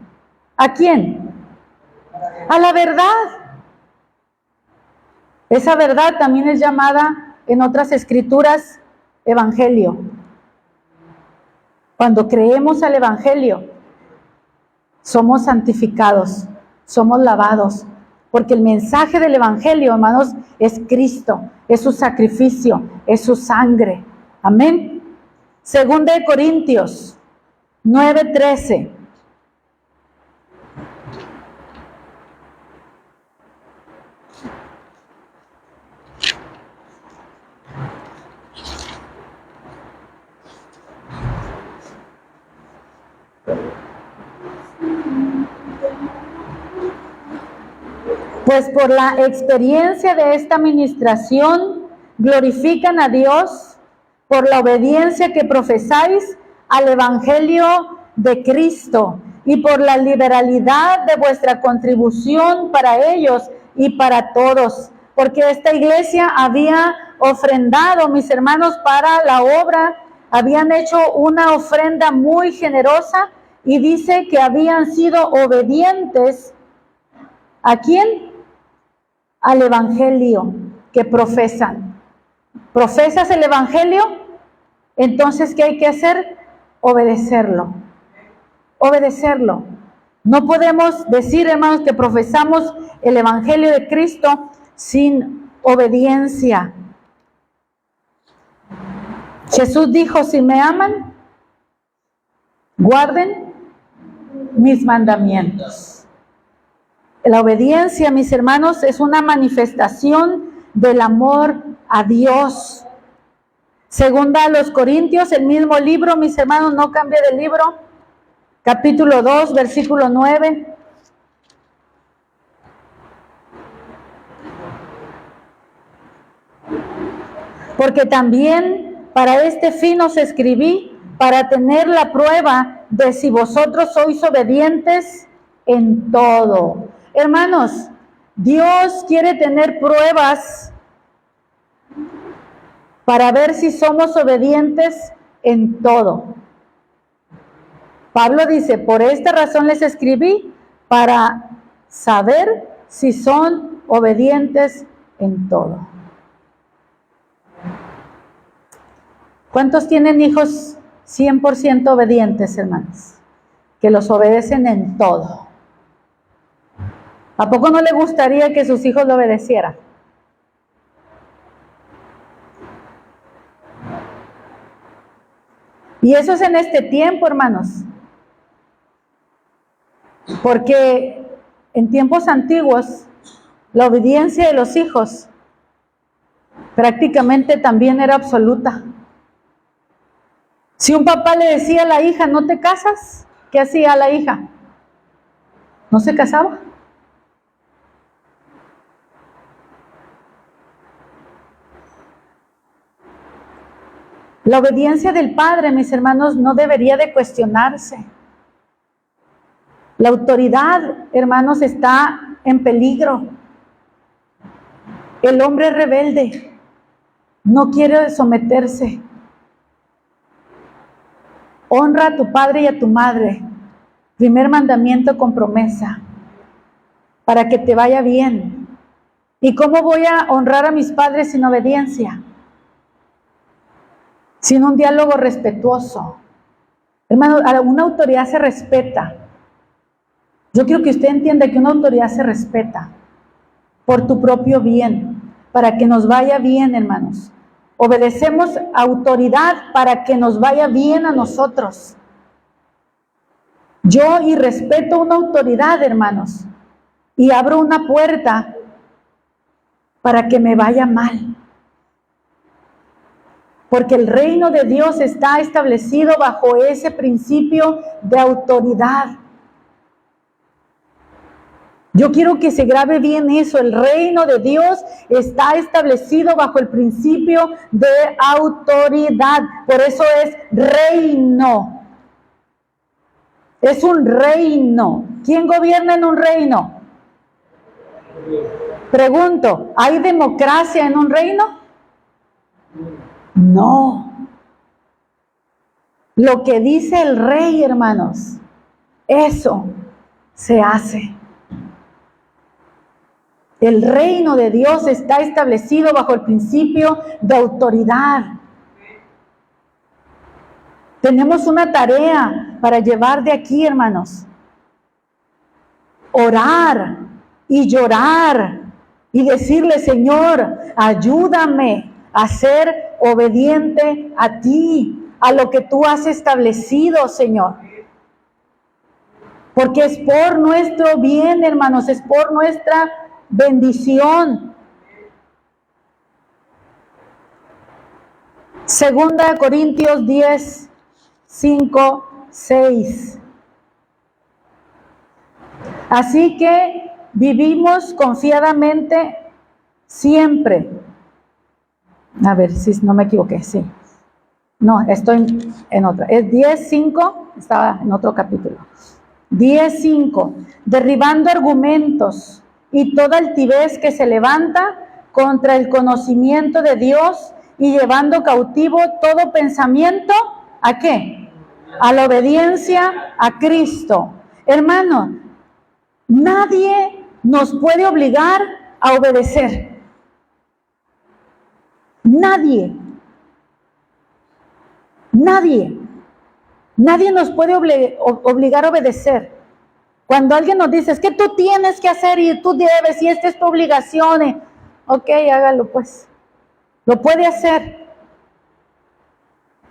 ¿A quién? A la verdad. Esa verdad también es llamada en otras escrituras evangelio. Cuando creemos al evangelio, somos santificados, somos lavados, porque el mensaje del evangelio, hermanos, es Cristo, es su sacrificio, es su sangre. Amén. Segunda de Corintios 9:13. Pues por la experiencia de esta ministración glorifican a Dios por la obediencia que profesáis al evangelio de Cristo y por la liberalidad de vuestra contribución para ellos y para todos. Porque esta iglesia había ofrendado, mis hermanos, para la obra, habían hecho una ofrenda muy generosa y dice que habían sido obedientes. ¿A quién? Al evangelio que profesan. ¿Profesas el evangelio? Entonces, ¿qué hay que hacer? Obedecerlo. Obedecerlo. No podemos decir, hermanos, que profesamos el evangelio de Cristo sin obediencia. Jesús dijo, si me aman, guarden mis mandamientos. La obediencia, mis hermanos, es una manifestación del amor a Dios. Segunda a los Corintios, el mismo libro, mis hermanos, no cambie de libro. Capítulo 2, versículo 9. Porque también para este fin os escribí, para tener la prueba de si vosotros sois obedientes en todo. Hermanos, Dios quiere tener pruebas para ver si somos obedientes en todo. Pablo dice, por esta razón les escribí, para saber si son obedientes en todo. ¿Cuántos tienen hijos 100% obedientes, hermanos? que los obedecen en todo. ¿A poco no le gustaría que sus hijos lo obedecieran? Y eso es en este tiempo, hermanos. Porque en tiempos antiguos, la obediencia de los hijos prácticamente también era absoluta. Si un papá le decía a la hija, ¿no te casas?, ¿qué hacía la hija? No se casaba. La obediencia del padre, mis hermanos, no debería de cuestionarse. La autoridad, hermanos, está en peligro. El hombre rebelde no quiere someterse. Honra a tu padre y a tu madre. Primer mandamiento con promesa, para que te vaya bien. ¿Y cómo voy a honrar a mis padres sin obediencia? Sin un diálogo respetuoso. Hermano, una autoridad se respeta. Yo quiero que usted entienda que una autoridad se respeta por tu propio bien, para que nos vaya bien, hermanos. Obedecemos autoridad para que nos vaya bien a nosotros. Yo y respeto una autoridad, hermanos, y abro una puerta para que me vaya mal. Porque el reino de Dios está establecido bajo ese principio de autoridad. Yo quiero que se grabe bien eso. El reino de Dios está establecido bajo el principio de autoridad. Por eso es reino. Es un reino. ¿Quién gobierna en un reino? Pregunto, ¿hay democracia en un reino? No. Lo que dice el rey, hermanos, eso se hace. El reino de Dios está establecido bajo el principio de autoridad. Tenemos una tarea para llevar de aquí, hermanos. Orar y llorar y decirle, Señor, ayúdame a ser obediente a ti, a lo que tú has establecido, Señor. Porque es por nuestro bien, hermanos, es por nuestra bendición. Segunda de Corintios 10, 5, 6. Así que vivimos confiadamente siempre. A ver si no me equivoqué, sí. No, estoy en otra. Es 10, 5, estaba en otro capítulo. 10, 5. Derribando argumentos y toda altivez que se levanta contra el conocimiento de Dios y llevando cautivo todo pensamiento, ¿a qué? A la obediencia a Cristo. Hermano, nadie nos puede obligar a obedecer. Nadie. Nadie. Nadie nos puede obligar a obedecer. Cuando alguien nos dice, es que tú tienes que hacer y tú debes y esta es tu obligación. Ok, hágalo pues. Lo puede hacer.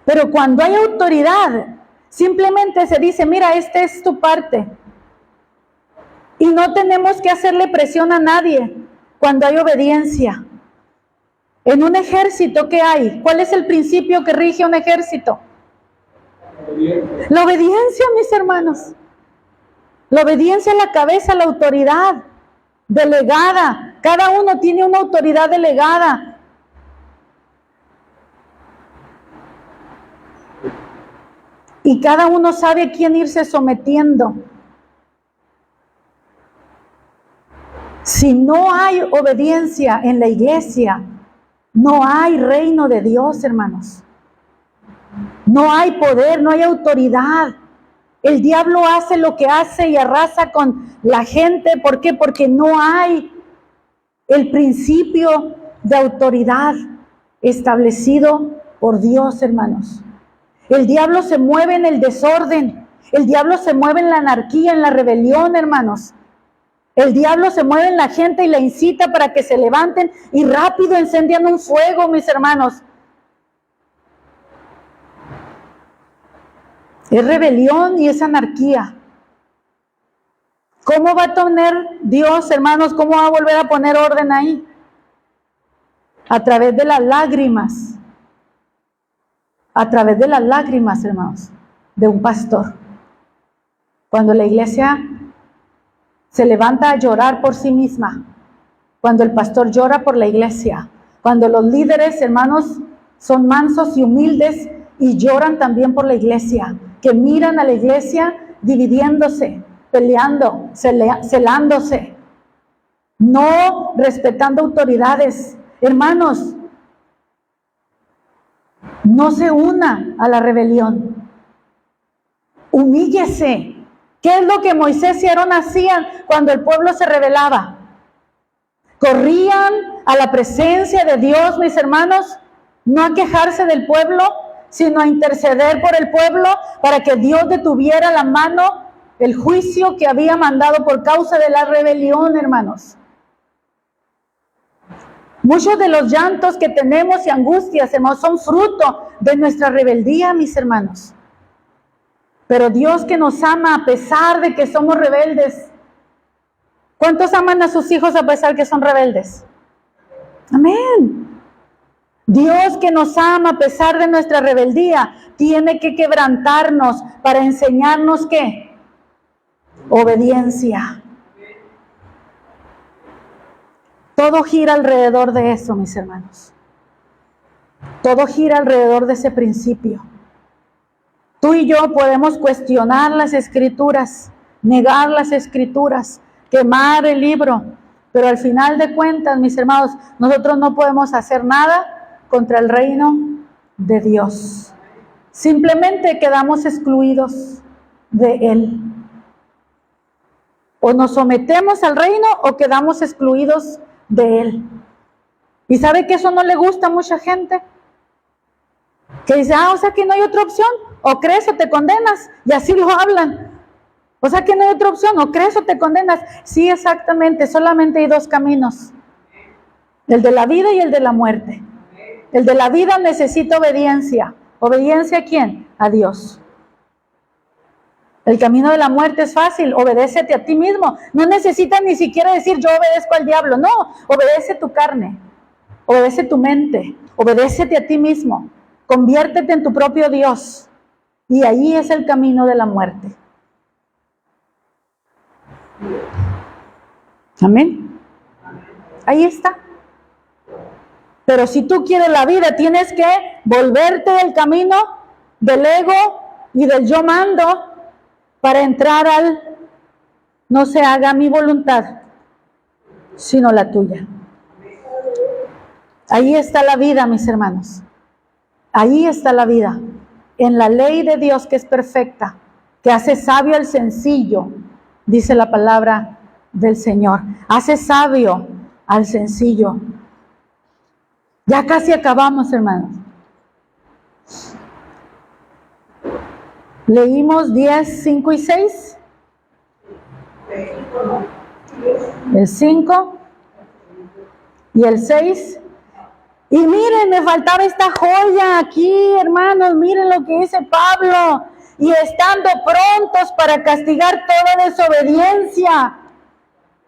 Pero cuando hay autoridad, simplemente se dice, mira, esta es tu parte. Y no tenemos que hacerle presión a nadie cuando hay obediencia. En un ejército, ¿qué hay? ¿Cuál es el principio que rige un ejército? La obediencia, mis hermanos. La obediencia es la cabeza, la autoridad delegada. Cada uno tiene una autoridad delegada. Y cada uno sabe a quién irse sometiendo. Si no hay obediencia en la iglesia, no hay reino de Dios, hermanos. No hay poder, no hay autoridad. El diablo hace lo que hace y arrasa con la gente. ¿Por qué? Porque no hay el principio de autoridad establecido por Dios, hermanos. El diablo se mueve en el desorden. El diablo se mueve en la anarquía, en la rebelión, hermanos. El diablo se mueve en la gente y la incita para que se levanten y rápido enciendan un fuego, mis hermanos. Es rebelión y es anarquía. ¿Cómo va a poner Dios, hermanos? ¿Cómo va a volver a poner orden ahí? A través de las lágrimas. A través de las lágrimas, hermanos, de un pastor. Cuando la iglesia se levanta a llorar por sí misma, cuando el pastor llora por la iglesia, cuando los líderes, hermanos, son mansos y humildes y lloran también por la iglesia, que miran a la iglesia dividiéndose, peleando, celándose, no respetando autoridades. Hermanos, no se una a la rebelión. Humíllese. ¿Qué es lo que Moisés y Aarón hacían cuando el pueblo se rebelaba? Corrían a la presencia de Dios, mis hermanos, no a quejarse del pueblo, sino a interceder por el pueblo para que Dios detuviera la mano, el juicio que había mandado por causa de la rebelión, hermanos. Muchos de los llantos que tenemos y angustias, hermanos, son fruto de nuestra rebeldía, mis hermanos. Pero Dios que nos ama a pesar de que somos rebeldes. ¿Cuántos aman a sus hijos a pesar que son rebeldes? Amén. Dios que nos ama a pesar de nuestra rebeldía, tiene que quebrantarnos para enseñarnos ¿qué? Obediencia. Todo gira alrededor de eso, mis hermanos. Todo gira alrededor de ese principio. Tú y yo podemos cuestionar las escrituras, negar las escrituras, quemar el libro, pero al final de cuentas, mis hermanos, nosotros no podemos hacer nada contra el reino de Dios. Simplemente quedamos excluidos de Él. O nos sometemos al reino o quedamos excluidos de Él. ¿Y sabe que eso no le gusta a mucha gente? Que dice, o sea que no hay otra opción, o crees o te condenas, y así lo hablan. O sea que no hay otra opción, o crees o te condenas. Sí, exactamente, solamente hay dos caminos, el de la vida y el de la muerte. El de la vida necesita obediencia. ¿Obediencia a quién? A Dios. El camino de la muerte es fácil, obedécete a ti mismo. No necesitas ni siquiera decir yo obedezco al diablo, no, obedece tu carne, obedece tu mente, obedécete a ti mismo. Conviértete en tu propio Dios. Y ahí es el camino de la muerte. Amén. Ahí está. Pero si tú quieres la vida, tienes que volverte del camino del ego y del yo mando para entrar al no se haga mi voluntad, sino la tuya. Ahí está la vida, mis hermanos. Ahí está la vida, en la ley de Dios que es perfecta, que hace sabio al sencillo, dice la palabra del Señor. Hace sabio al sencillo. Ya casi acabamos, hermanos. Leímos 10, 5 y 6. El 5 y el 6. Y miren, me faltaba esta joya aquí, hermanos, miren lo que dice Pablo. Y estando prontos para castigar toda desobediencia,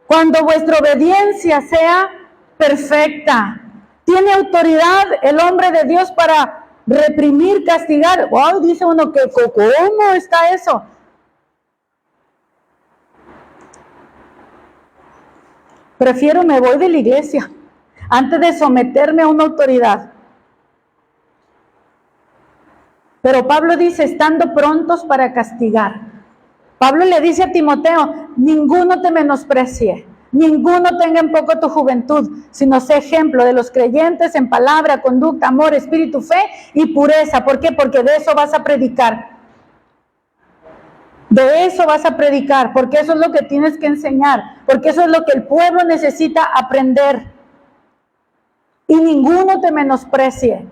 cuando vuestra obediencia sea perfecta. ¿Tiene autoridad el hombre de Dios para reprimir, castigar? Wow, dice uno que ¿cómo está eso? Prefiero me voy de la iglesia antes de someterme a una autoridad. Pero Pablo dice, estando prontos para castigar. Pablo le dice a Timoteo, ninguno te menosprecie, ninguno tenga en poco tu juventud, sino sé ejemplo de los creyentes en palabra, conducta, amor, espíritu, fe y pureza. ¿Por qué? Porque de eso vas a predicar. De eso vas a predicar, porque eso es lo que tienes que enseñar, porque eso es lo que el pueblo necesita aprender. Y ninguno te menosprecie.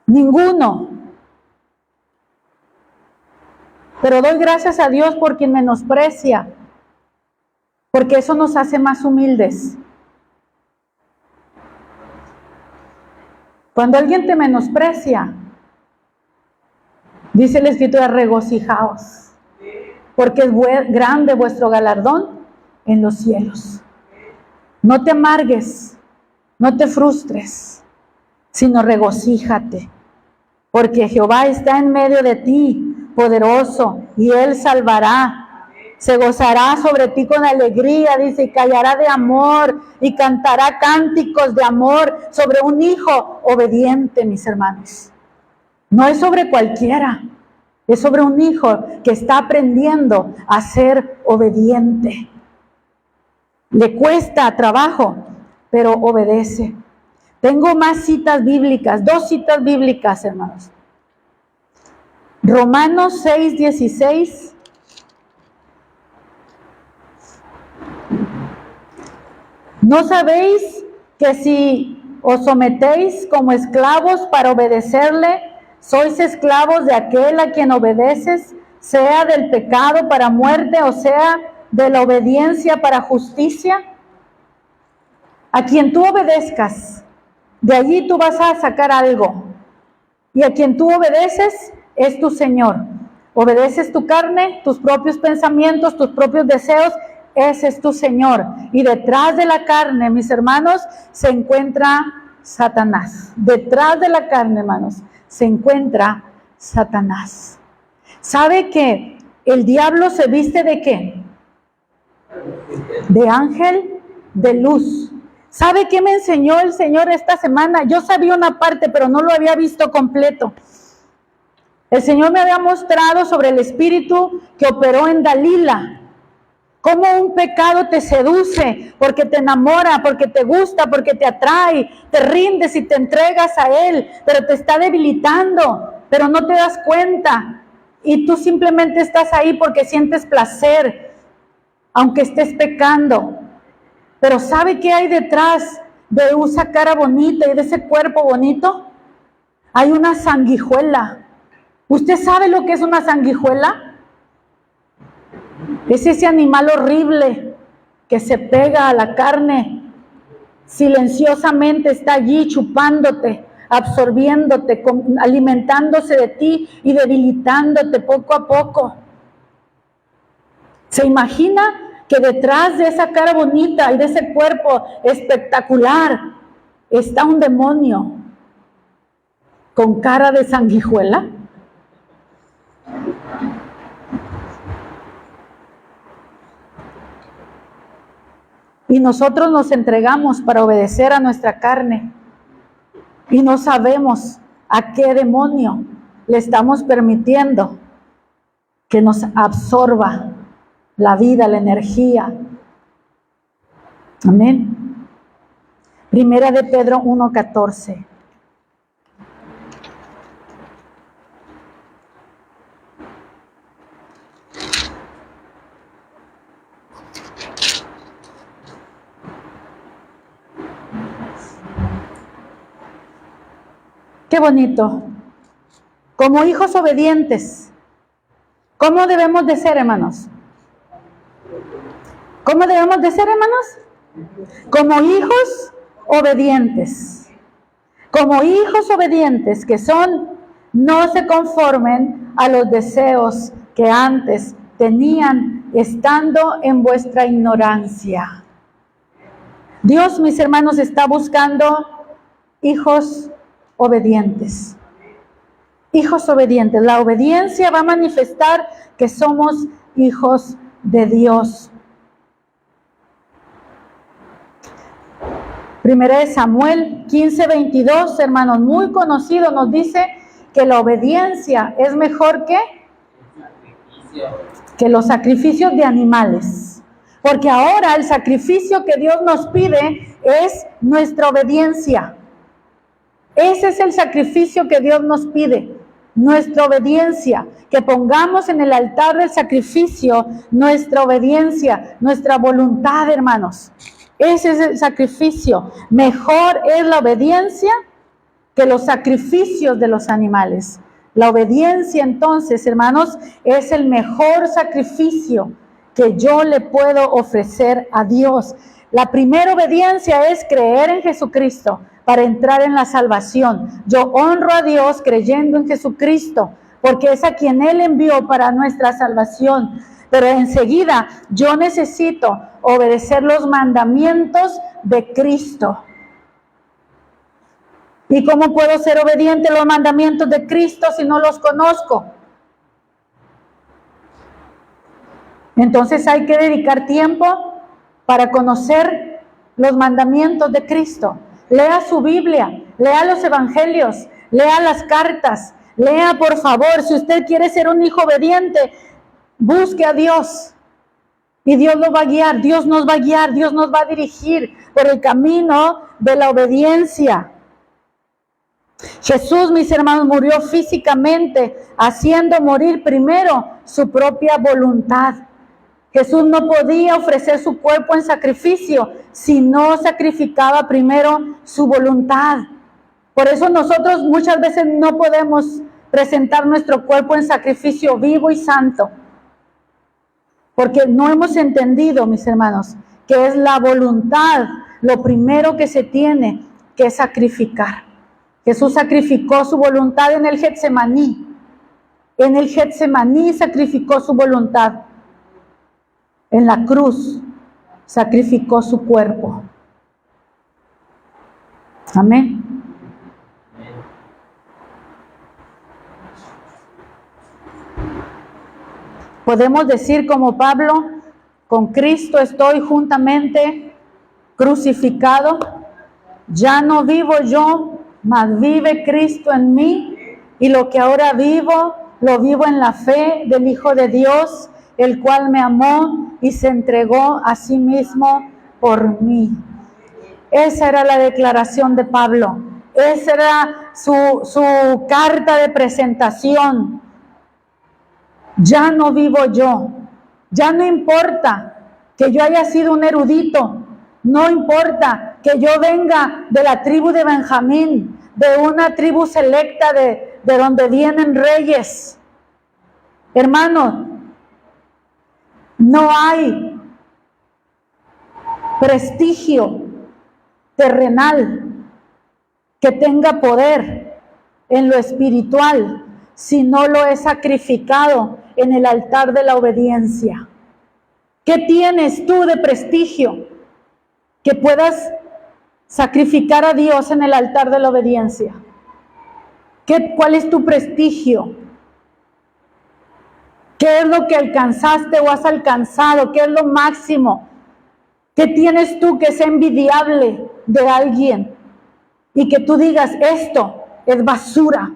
Ninguno. Pero doy gracias a Dios por quien menosprecia, porque eso nos hace más humildes. Cuando alguien te menosprecia, dice la Escritura, regocijaos, porque es grande vuestro galardón en los cielos. No te amargues, no te frustres, sino regocíjate, porque Jehová está en medio de ti, poderoso, y Él salvará. Se gozará sobre ti con alegría, dice, y callará de amor, y cantará cánticos de amor sobre un hijo obediente, mis hermanos. No es sobre cualquiera, es sobre un hijo que está aprendiendo a ser obediente. Le cuesta trabajo, pero obedece. Tengo más citas bíblicas, 2 citas bíblicas, hermanos. Romanos 6:16. ¿No sabéis que si os sometéis como esclavos para obedecerle, sois esclavos de aquel a quien obedeces, sea del pecado para muerte o sea de la obediencia para justicia? A quien tú obedezcas, de allí tú vas a sacar algo. Y a quien tú obedeces es tu Señor. Obedeces tu carne, tus propios pensamientos, tus propios deseos, ese es tu Señor. Y detrás de la carne, mis hermanos, se encuentra Satanás. Detrás de la carne, hermanos, se encuentra Satanás. ¿Sabe que el diablo se viste de qué? De ángel de luz. ¿Sabe qué me enseñó el Señor esta semana? Yo sabía una parte, pero no lo había visto completo. El Señor me había mostrado sobre el espíritu que operó en Dalila. Cómo un pecado te seduce, porque te enamora, porque te gusta, porque te atrae, te rindes y te entregas a él, pero te está debilitando, pero no te das cuenta. Y tú simplemente estás ahí porque sientes placer, aunque estés pecando. Pero ¿sabe qué hay detrás de esa cara bonita y de ese cuerpo bonito? Hay una sanguijuela. ¿Usted sabe lo que es una sanguijuela? Es ese animal horrible que se pega a la carne, silenciosamente está allí chupándote, absorbiéndote, alimentándose de ti y debilitándote poco a poco. ¿Se imagina que detrás de esa cara bonita y de ese cuerpo espectacular está un demonio con cara de sanguijuela? Y nosotros nos entregamos para obedecer a nuestra carne y no sabemos a qué demonio le estamos permitiendo que nos absorba la vida, la energía. Amén. Primera de Pedro 1:14. Qué bonito. Como hijos obedientes. ¿Cómo debemos de ser, hermanos? ¿Cómo debemos de ser, hermanos? Como hijos obedientes. Como hijos obedientes que son, no se conformen a los deseos que antes tenían estando en vuestra ignorancia. Dios, mis hermanos, está buscando hijos obedientes. Hijos obedientes. La obediencia va a manifestar que somos hijos de Dios. Primera de Samuel 15:22, hermanos, muy conocido, nos dice que la obediencia es mejor que los sacrificios de animales. Porque ahora el sacrificio que Dios nos pide es nuestra obediencia. Ese es el sacrificio que Dios nos pide, nuestra obediencia, que pongamos en el altar del sacrificio nuestra obediencia, nuestra voluntad, hermanos. Ese es el sacrificio. Mejor es la obediencia que los sacrificios de los animales. La obediencia, entonces, hermanos, es el mejor sacrificio que yo le puedo ofrecer a Dios. La primera obediencia es creer en Jesucristo para entrar en la salvación. Yo honro a Dios creyendo en Jesucristo, porque es a quien Él envió para nuestra salvación. Pero enseguida yo necesito obedecer los mandamientos de Cristo. ¿Y cómo puedo ser obediente a los mandamientos de Cristo si no los conozco? Entonces hay que dedicar tiempo para conocer los mandamientos de Cristo. Lea su Biblia, lea los evangelios, lea las cartas, lea por favor, si usted quiere ser un hijo obediente, busque a Dios. Y Dios lo va a guiar, Dios nos va a guiar, Dios nos va a dirigir por el camino de la obediencia. Jesús, mis hermanos, murió físicamente, haciendo morir primero su propia voluntad. Jesús no podía ofrecer su cuerpo en sacrificio si no sacrificaba primero su voluntad. Por eso nosotros muchas veces no podemos presentar nuestro cuerpo en sacrificio vivo y santo. Porque no hemos entendido, mis hermanos, que es la voluntad lo primero que se tiene que sacrificar. Jesús sacrificó su voluntad en el Getsemaní. En el Getsemaní sacrificó su voluntad. En la cruz sacrificó su cuerpo. Amén. Podemos decir como Pablo, con Cristo estoy juntamente crucificado. Ya no vivo yo, mas vive Cristo en mí. Y lo que ahora vivo, lo vivo en la fe del Hijo de Dios, el cual me amó y se entregó a sí mismo por mí. Esa era la declaración de Pablo. Esa era su carta de presentación. Ya no vivo yo. Ya no importa que yo haya sido un erudito. No importa que yo venga de la tribu de Benjamín, de una tribu selecta de donde vienen reyes. Hermanos, no hay prestigio terrenal que tenga poder en lo espiritual si no lo he sacrificado en el altar de la obediencia. ¿Qué tienes tú de prestigio que puedas sacrificar a Dios en el altar de la obediencia? ¿Cuál es tu prestigio? ¿Qué es lo que alcanzaste o has alcanzado? ¿Qué es lo máximo? ¿Qué tienes tú que sea envidiable de alguien? Y que tú digas, esto es basura.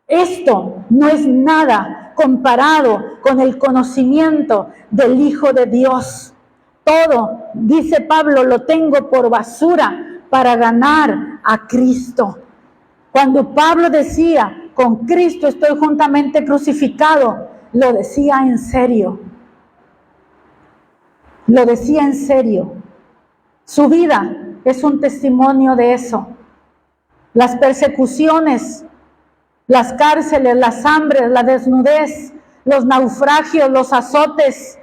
Esto no es nada comparado con el conocimiento del Hijo de Dios. Todo, dice Pablo, lo tengo por basura para ganar a Cristo. Cuando Pablo decía, con Cristo estoy juntamente crucificado, lo decía en serio. Lo decía en serio. Su vida es un testimonio de eso. Las persecuciones, las cárceles, las hambres, la desnudez, los naufragios, los azotes,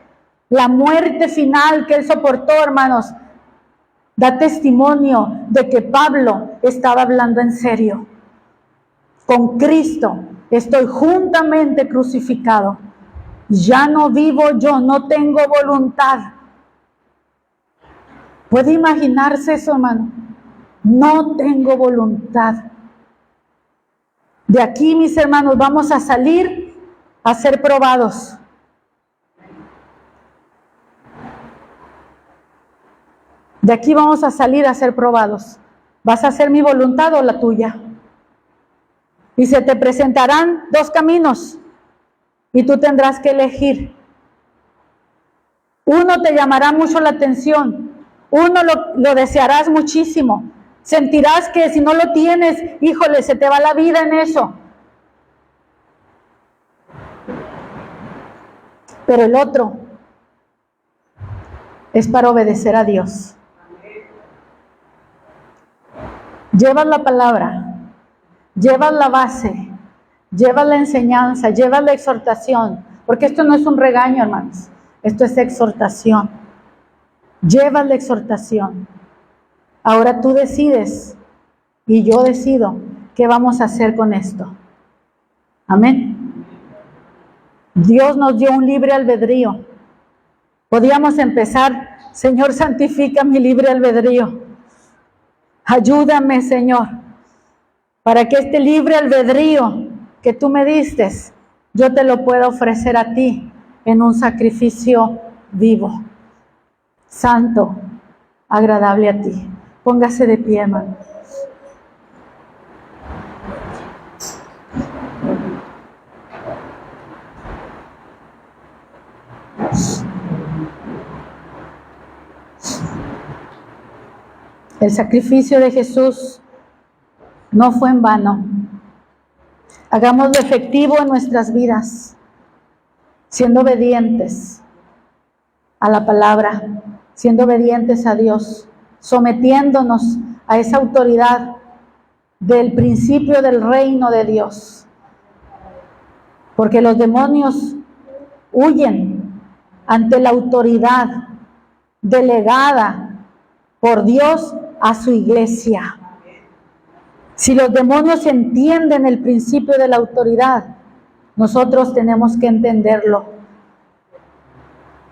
la muerte final que él soportó, hermanos, da testimonio de que Pablo estaba hablando en serio. Con Cristo estoy juntamente crucificado. Ya no vivo yo, no tengo voluntad. ¿Puede imaginarse eso, hermano? No tengo voluntad. De aquí, mis hermanos, vamos a salir a ser probados. De aquí vamos a salir a ser probados. ¿Vas a hacer mi voluntad o la tuya? Y se te presentarán dos caminos y tú tendrás que elegir. Uno te llamará mucho la atención, uno lo desearás muchísimo. Sentirás que si no lo tienes, híjole, se te va la vida en eso. Pero el otro es para obedecer a Dios. Llevas la palabra, llevas la base, llevas la enseñanza, llevas la exhortación, porque esto no es un regaño, hermanos, esto es exhortación. Llevas la exhortación. Ahora tú decides y yo decido qué vamos a hacer con esto. Amén. Dios nos dio un libre albedrío. Podíamos empezar: Señor, santifica mi libre albedrío. Ayúdame, Señor, para que este libre albedrío que tú me diste, yo te lo pueda ofrecer a ti en un sacrificio vivo, santo, agradable a ti. Póngase de pie, hermano. El sacrificio de Jesús no fue en vano. Hagámoslo efectivo en nuestras vidas, siendo obedientes a la palabra, siendo obedientes a Dios, sometiéndonos a esa autoridad del principio del reino de Dios. Porque los demonios huyen ante la autoridad delegada por Dios a su iglesia. Si los demonios entienden el principio de la autoridad, nosotros tenemos que entenderlo.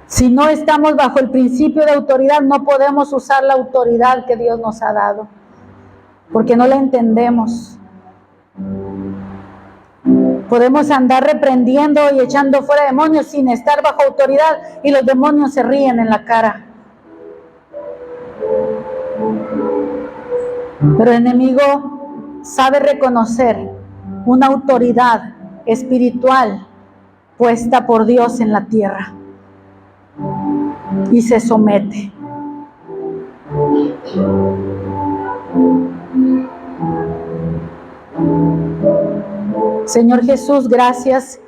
Si no estamos bajo el principio de autoridad, no podemos usar la autoridad que Dios nos ha dado, porque no la entendemos. Podemos andar reprendiendo y echando fuera demonios sin estar bajo autoridad, y los demonios se ríen en la cara. Pero el enemigo sabe reconocer una autoridad espiritual puesta por Dios en la tierra y se somete. Señor Jesús, gracias,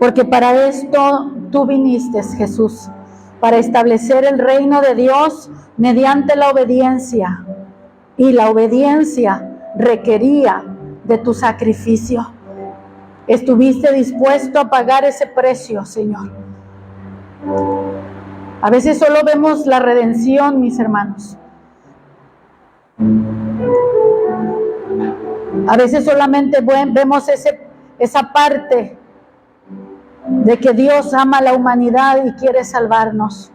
porque para esto tú viniste, Jesús, para establecer el reino de Dios mediante la obediencia. Y la obediencia requería de tu sacrificio. Estuviste dispuesto a pagar ese precio, Señor. A veces solo vemos la redención, mis hermanos. A veces solamente vemos esa parte de que Dios ama a la humanidad y quiere salvarnos.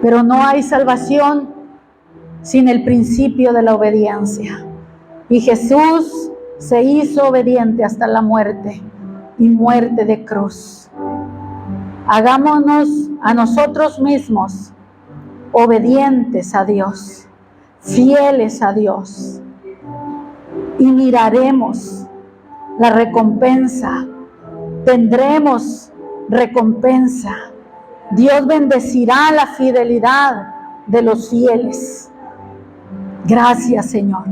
Pero no hay salvación sin el principio de la obediencia. Y Jesús se hizo obediente hasta la muerte, y muerte de cruz. Hagámonos a nosotros mismos obedientes a Dios, fieles a Dios, y miraremos la recompensa, tendremos recompensa. Dios bendecirá la fidelidad de los fieles. Gracias, Señor.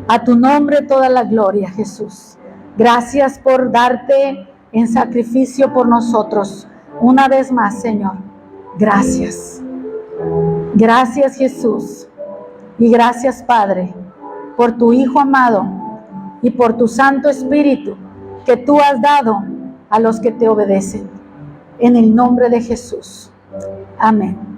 A tu nombre toda la gloria, Jesús. Gracias por darte en sacrificio por nosotros. Una vez más, Señor. Gracias. Gracias, Jesús. Y gracias, Padre, por tu Hijo amado y por tu Santo Espíritu que tú has dado a los que te obedecen. En el nombre de Jesús. Amén.